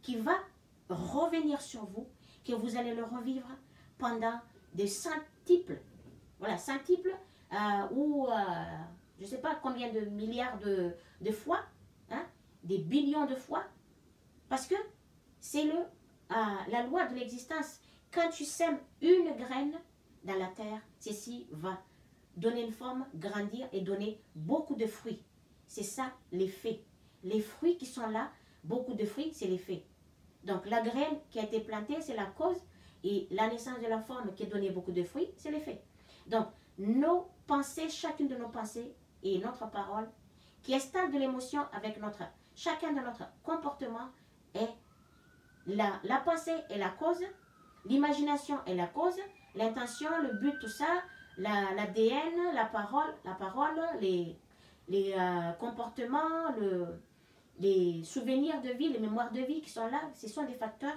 qui va revenir sur vous, que vous allez le revivre pendant des centuples, voilà, centuples, ou je ne sais pas combien de milliards de fois, hein, des billions de fois, parce que c'est la loi de l'existence. Quand tu sèmes une graine dans la terre, ceci va donner une forme, grandir et donner beaucoup de fruits. C'est ça l'effet. Les fruits qui sont là, beaucoup de fruits, c'est l'effet. Donc la graine qui a été plantée, c'est la cause, et la naissance de la forme qui a donné beaucoup de fruits, c'est l'effet. Donc nos pensées, chacune de nos pensées et notre parole, qui installe de l'émotion avec chacun de notre comportement, est la pensée est la cause, l'imagination est la cause, l'intention, le but, tout ça, l'ADN, la parole, les comportements, les souvenirs de vie, les mémoires de vie qui sont là, ce sont des facteurs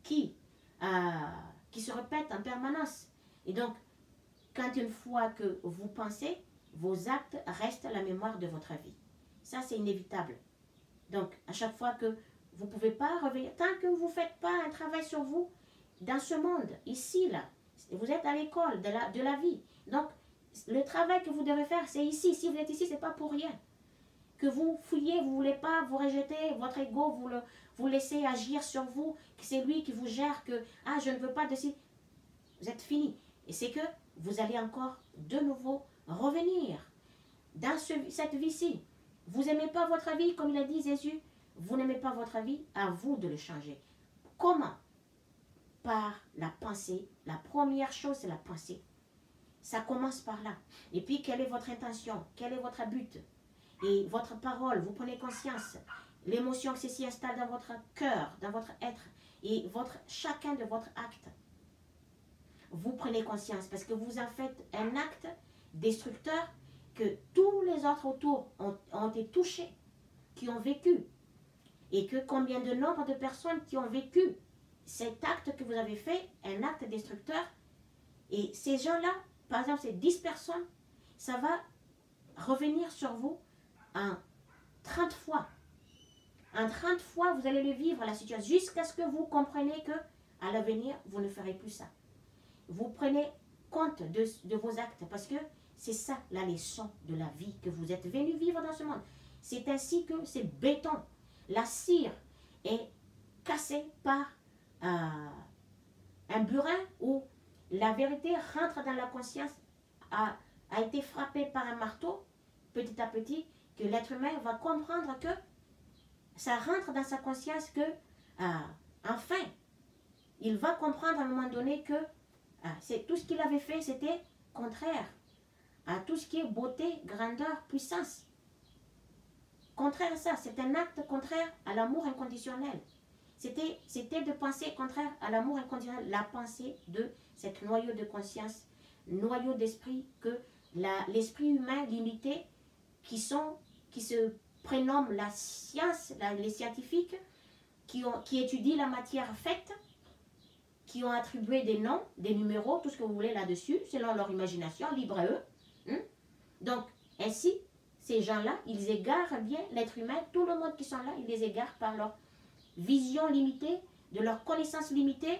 qui se répètent en permanence. Et donc, quand une fois que vous pensez, vos actes restent la mémoire de votre vie. Ça, c'est inévitable. Donc, à chaque fois que vous ne pouvez pas revenir, tant que vous ne faites pas un travail sur vous, dans ce monde, ici, là, vous êtes à l'école de la vie. Donc, le travail que vous devez faire, c'est ici. Si vous êtes ici, ce n'est pas pour rien. Que vous fouillez, vous ne voulez pas vous rejeter, votre ego, vous laissez agir sur vous, que c'est lui qui vous gère, que, je ne veux pas de ci. Vous êtes fini. Et c'est que vous allez encore de nouveau revenir dans cette vie-ci. Vous n'aimez pas votre vie, comme il a dit Jésus, vous n'aimez pas votre vie, à vous de le changer. Comment? Par la pensée. La première chose, c'est la pensée. Ça commence par là. Et puis, quelle est votre intention? Quel est votre but? Et votre parole, vous prenez conscience. L'émotion qui s'y installe dans votre cœur, dans votre être. Et chacun de votre acte. Vous prenez conscience parce que vous en faites un acte destructeur que tous les autres autour ont été touchés, qui ont vécu. Et que combien de nombre de personnes qui ont vécu cet acte que vous avez fait, un acte destructeur. Et ces gens-là, par exemple, ces 10 personnes, ça va revenir sur vous en 30 fois. En 30 fois, vous allez le vivre, la situation, jusqu'à ce que vous compreniez que à l'avenir, vous ne ferez plus ça. Vous prenez compte de vos actes, parce que c'est ça la leçon de la vie que vous êtes venu vivre dans ce monde. C'est ainsi que c'est béton. La cire est cassée par un burin où la vérité rentre dans la conscience, a été frappée par un marteau, petit à petit, que l'être humain va comprendre que ça rentre dans sa conscience que, enfin, il va comprendre à un moment donné que c'est tout ce qu'il avait fait, c'était contraire à tout ce qui est beauté, grandeur, puissance. Contraire à ça, c'est un acte contraire à l'amour inconditionnel. C'était de penser contraire à l'amour inconditionnel, la pensée de cette noyau de conscience, noyau d'esprit que l'esprit humain limité qui se prénomment la science, les scientifiques qui étudient la matière faite, qui ont attribué des noms, des numéros, tout ce que vous voulez là-dessus, selon leur imagination, libre à eux. Donc, ainsi, ces gens-là, ils égarent bien l'être humain, tout le monde qui sont là, ils les égarent par leur vision limitée, de leur connaissance limitée,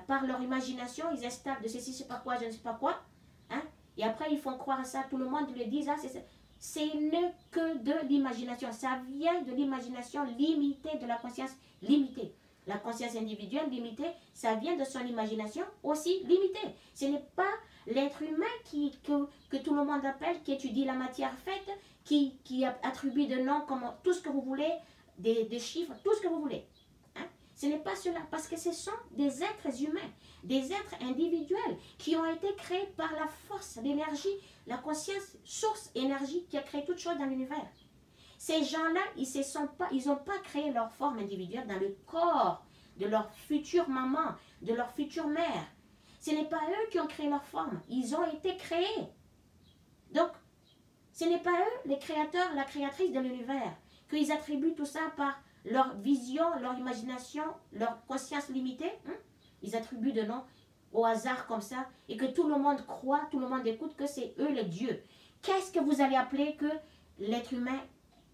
par leur imagination, ils installent de ceci, je ne sais pas quoi, je ne sais pas quoi. Et après, ils font croire à ça, tout le monde le dit, c'est ne que de l'imagination. Ça vient de l'imagination limitée, de la conscience limitée. La conscience individuelle limitée, ça vient de son imagination aussi limitée. Ce n'est pas l'être humain que tout le monde appelle, qui étudie la matière faite, qui attribue de noms comme tout ce que vous voulez, des chiffres, tout ce que vous voulez. Ce n'est pas cela, parce que ce sont des êtres humains, des êtres individuels qui ont été créés par la force, l'énergie, la conscience, source, énergie qui a créé toute chose dans l'univers. Ces gens-là, ils n'ont pas créé leur forme individuelle dans le corps de leur future maman, de leur future mère. Ce n'est pas eux qui ont créé leur forme, ils ont été créés. Donc, ce n'est pas eux les créateurs, la créatrice de l'univers, qu'ils attribuent tout ça par leur vision, leur imagination, leur conscience limitée. Ils attribuent de noms au hasard comme ça, et que tout le monde croit, tout le monde écoute que c'est eux les dieux. Qu'est-ce que vous allez appeler que l'être humain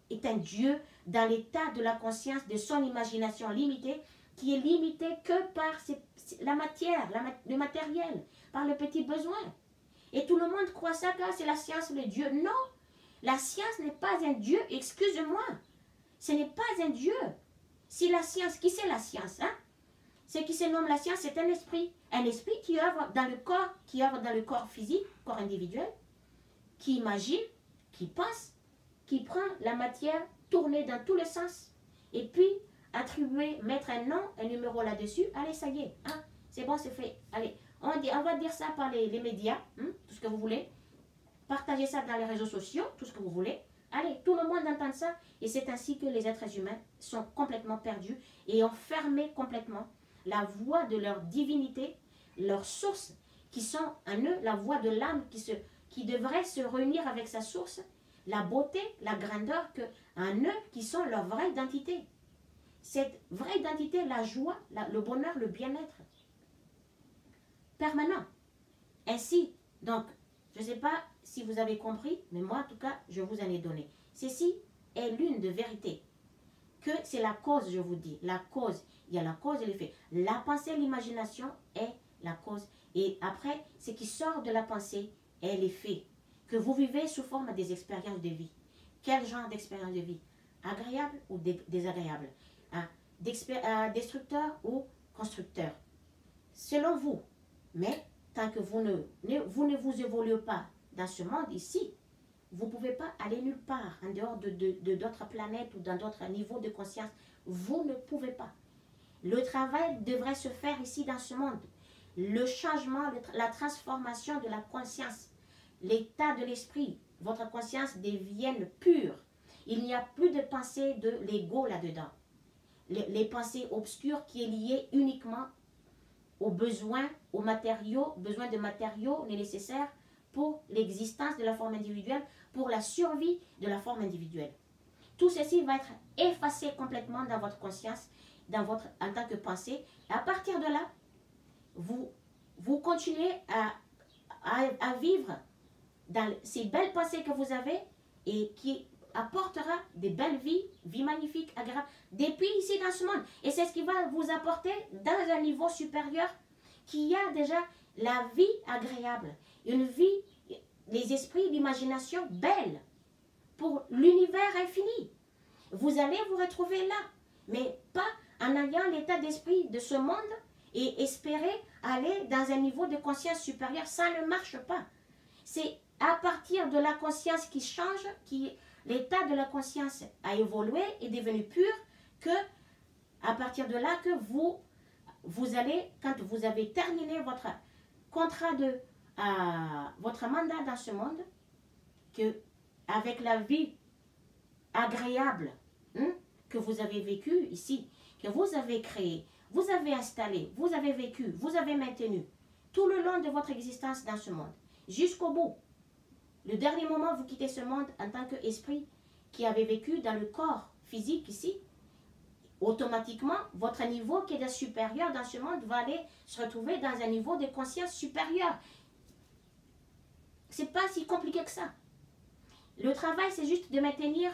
est un Dieu dans l'état de la conscience de son imagination limitée, qui est limitée que par la matière, le matériel, par le petit besoin. Et tout le monde croit ça, que c'est la science, le Dieu. Non, la science n'est pas un Dieu, excuse-moi. Ce n'est pas un Dieu. Si la science, qui c'est la science, Ce qui se nomme la science, c'est un esprit qui œuvre dans le corps physique, corps individuel, qui imagine, qui pense, qui prend la matière, tourner dans tous les sens, et puis attribuer, mettre un nom, un numéro là-dessus. Allez, ça y est, c'est bon, c'est fait. Allez, on va dire ça par les médias, tout ce que vous voulez. Partagez ça dans les réseaux sociaux, tout ce que vous voulez. Allez, tout le monde entend ça. Et c'est ainsi que les êtres humains sont complètement perdus et ont fermé complètement la voie de leur divinité, leur source, qui sont en eux, la voie de l'âme qui devrait se réunir avec sa source, la beauté, la grandeur en eux, qui sont leur vraie identité. Cette vraie identité, la joie, le bonheur, le bien-être permanent. Ainsi, donc, je ne sais pas si vous avez compris, mais moi, en tout cas, je vous en ai donné. Ceci est l'une de vérité. Que c'est la cause, je vous dis. La cause. Il y a la cause et l'effet. La pensée, l'imagination est la cause. Et après, ce qui sort de la pensée est l'effet. Que vous vivez sous forme des expériences de vie. Quel genre d'expérience de vie? Agréable ou désagréable? Destructeur ou constructeur? Selon vous. Mais tant que vous ne vous évoluez pas dans ce monde ici, vous ne pouvez pas aller nulle part en dehors de d'autres planètes ou dans d'autres niveaux de conscience. Vous ne pouvez pas. Le travail devrait se faire ici dans ce monde. Le changement, la transformation de la conscience, l'état de l'esprit, votre conscience devienne pure. Il n'y a plus de pensée de l'ego là-dedans. Les pensées obscures qui est liées uniquement aux besoins, aux matériaux, besoin de matériaux nécessaires pour l'existence de la forme individuelle, pour la survie de la forme individuelle. Tout ceci va être effacé complètement dans votre conscience, en tant que pensée. Et à partir de là, vous continuez à vivre dans ces belles pensées que vous avez et qui apportera des belles vies magnifiques, agréables, depuis ici dans ce monde. Et c'est ce qui va vous apporter dans un niveau supérieur qui a déjà la vie agréable, une vie, les esprits, l'imagination belle pour l'univers infini. Vous allez vous retrouver là, mais pas en ayant l'état d'esprit de ce monde et espérer aller dans un niveau de conscience supérieur. Ça ne marche pas. C'est à partir de la conscience qui change, l'état de la conscience a évolué, est devenu pur, que à partir de là que vous allez, quand vous avez terminé votre contrat votre mandat dans ce monde, que avec la vie agréable que vous avez vécue ici, que vous avez créée, vous avez installé, vous avez vécu, vous avez maintenu tout le long de votre existence dans ce monde, jusqu'au bout. Le dernier moment, vous quittez ce monde en tant qu'esprit qui avait vécu dans le corps physique ici. Automatiquement, votre niveau qui est supérieur dans ce monde va aller se retrouver dans un niveau de conscience supérieur. C'est pas si compliqué que ça. Le travail, c'est juste de maintenir,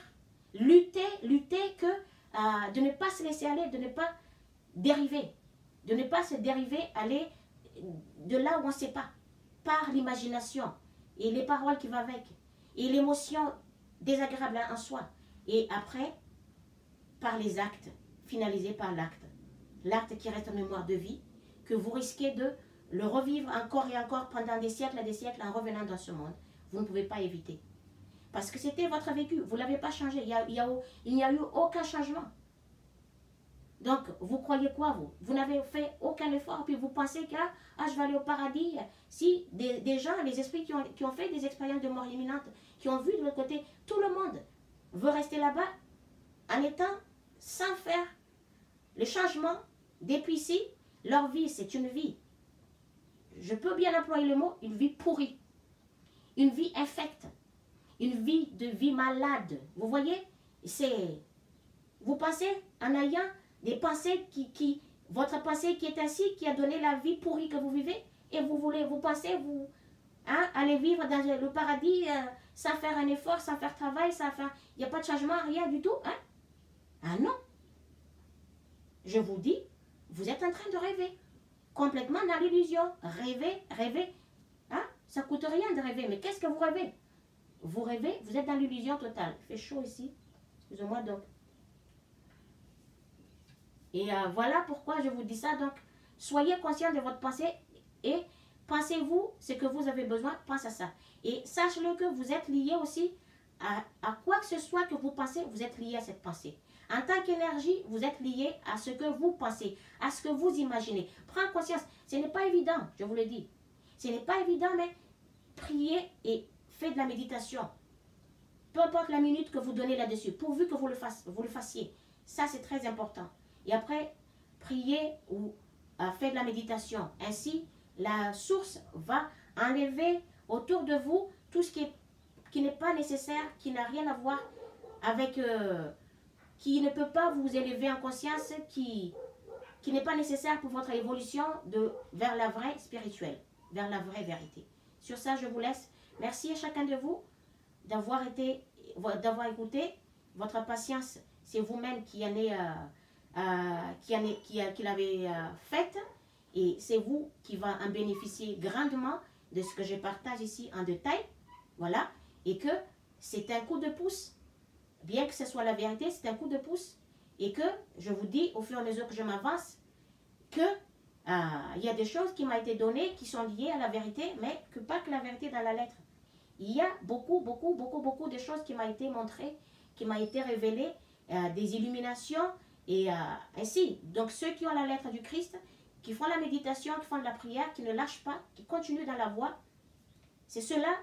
lutter que de ne pas se laisser aller, de ne pas dériver, de ne pas se dériver, aller de là où on ne sait pas, par l'imagination et les paroles qui vont avec, et l'émotion désagréable en soi, et après, par les actes, finalisés par l'acte. L'acte qui reste en mémoire de vie, que vous risquez de le revivre encore et encore pendant des siècles et des siècles en revenant dans ce monde. Vous ne pouvez pas éviter. Parce que c'était votre vécu, vous ne l'avez pas changé, il n'y a eu aucun changement. Donc, vous croyez quoi, vous? Vous n'avez fait aucun effort, puis vous pensez que je vais aller au paradis. Si des gens, les esprits qui ont fait des expériences de mort imminente, qui ont vu de l'autre côté, tout le monde veut rester là-bas en étant sans faire le changement. Depuis ici, leur vie, c'est une vie, je peux bien employer le mot, une vie pourrie, une vie infecte, une vie malade. Vous voyez, vous pensez en ayant des pensées votre pensée qui est ainsi, qui a donné la vie pourrie que vous vivez, et vous pensez, aller vivre dans le paradis sans faire un effort, sans faire travail, il n'y a pas de changement, rien du tout, hein? Ah non. Je vous dis, vous êtes en train de rêver, complètement dans l'illusion. Rêver, ça ne coûte rien de rêver, mais qu'est-ce que vous rêvez? Vous rêvez, vous êtes dans l'illusion totale. Il fait chaud ici, excusez-moi donc. Et voilà pourquoi je vous dis ça. Donc, soyez conscient de votre pensée et pensez-vous ce que vous avez besoin, pensez à ça. Et sachez-le que vous êtes lié aussi à quoi que ce soit que vous pensez, vous êtes lié à cette pensée. En tant qu'énergie, vous êtes lié à ce que vous pensez, à ce que vous imaginez. Prends conscience. Ce n'est pas évident, je vous le dis. Ce n'est pas évident, mais priez et faites de la méditation. Peu importe la minute que vous donnez là-dessus, pourvu que vous le fassiez. Ça, c'est très important. Et après, priez ou faites de la méditation. Ainsi, la source va enlever autour de vous tout ce qui n'est pas nécessaire, qui n'a rien à voir avec... qui ne peut pas vous élever en conscience, qui n'est pas nécessaire pour votre évolution vers la vraie spirituelle, vers la vraie vérité. Sur ça, je vous laisse. Merci à chacun de vous d'avoir écouté. Votre patience, c'est vous-même qui l'avez faite, et c'est vous qui va en bénéficier grandement de ce que je partage ici en détail. Voilà, et que c'est un coup de pouce. Bien que ce soit la vérité, c'est un coup de pouce. Et que je vous dis, au fur et à mesure que je m'avance, que Il y a des choses qui m'ont été données qui sont liées à la vérité, mais pas que la vérité dans la lettre. Il y a beaucoup de choses qui m'ont été montrées, qui m'ont été révélées, des illuminations, et ainsi. Donc ceux qui ont la lettre du Christ, qui font la méditation, qui font de la prière, qui ne lâchent pas, qui continuent dans la voie, c'est ceux-là,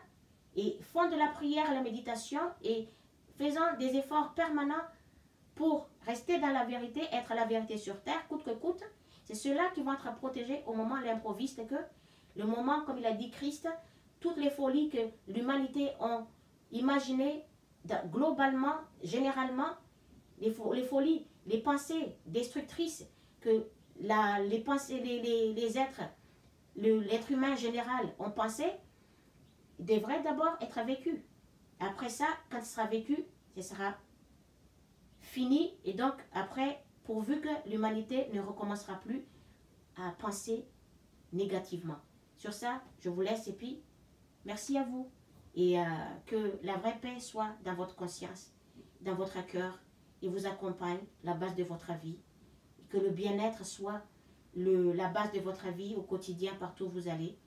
et font de la prière et la méditation, et faisant des efforts permanents pour rester dans la vérité, être la vérité sur terre, coûte que coûte. C'est ceux-là qui vont être protégés au moment de l'improviste, que le moment, comme il a dit Christ, toutes les folies que l'humanité a imaginées, globalement, généralement, les folies, les pensées destructrices que les pensées, les êtres, l'être humain général ont pensé, devraient d'abord être vécues. Après ça, quand ce sera vécu, ce sera fini. Et donc, après, pourvu que l'humanité ne recommencera plus à penser négativement. Sur ça, je vous laisse et puis, merci à vous. Et que la vraie paix soit dans votre conscience, dans votre cœur, et vous accompagne, la base de votre vie. Et que le bien-être soit la base de votre vie au quotidien, partout où vous allez.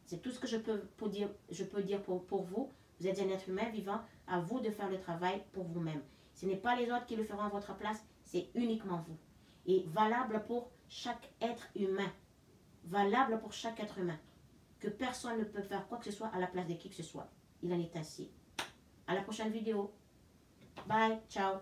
C'est tout ce que je peux dire pour vous. Vous êtes un être humain vivant, à vous de faire le travail pour vous-même. Ce n'est pas les autres qui le feront à votre place, c'est uniquement vous. Et valable pour chaque être humain. Valable pour chaque être humain. Que personne ne peut faire quoi que ce soit à la place de qui que ce soit. Il en est ainsi. À la prochaine vidéo. Bye, ciao.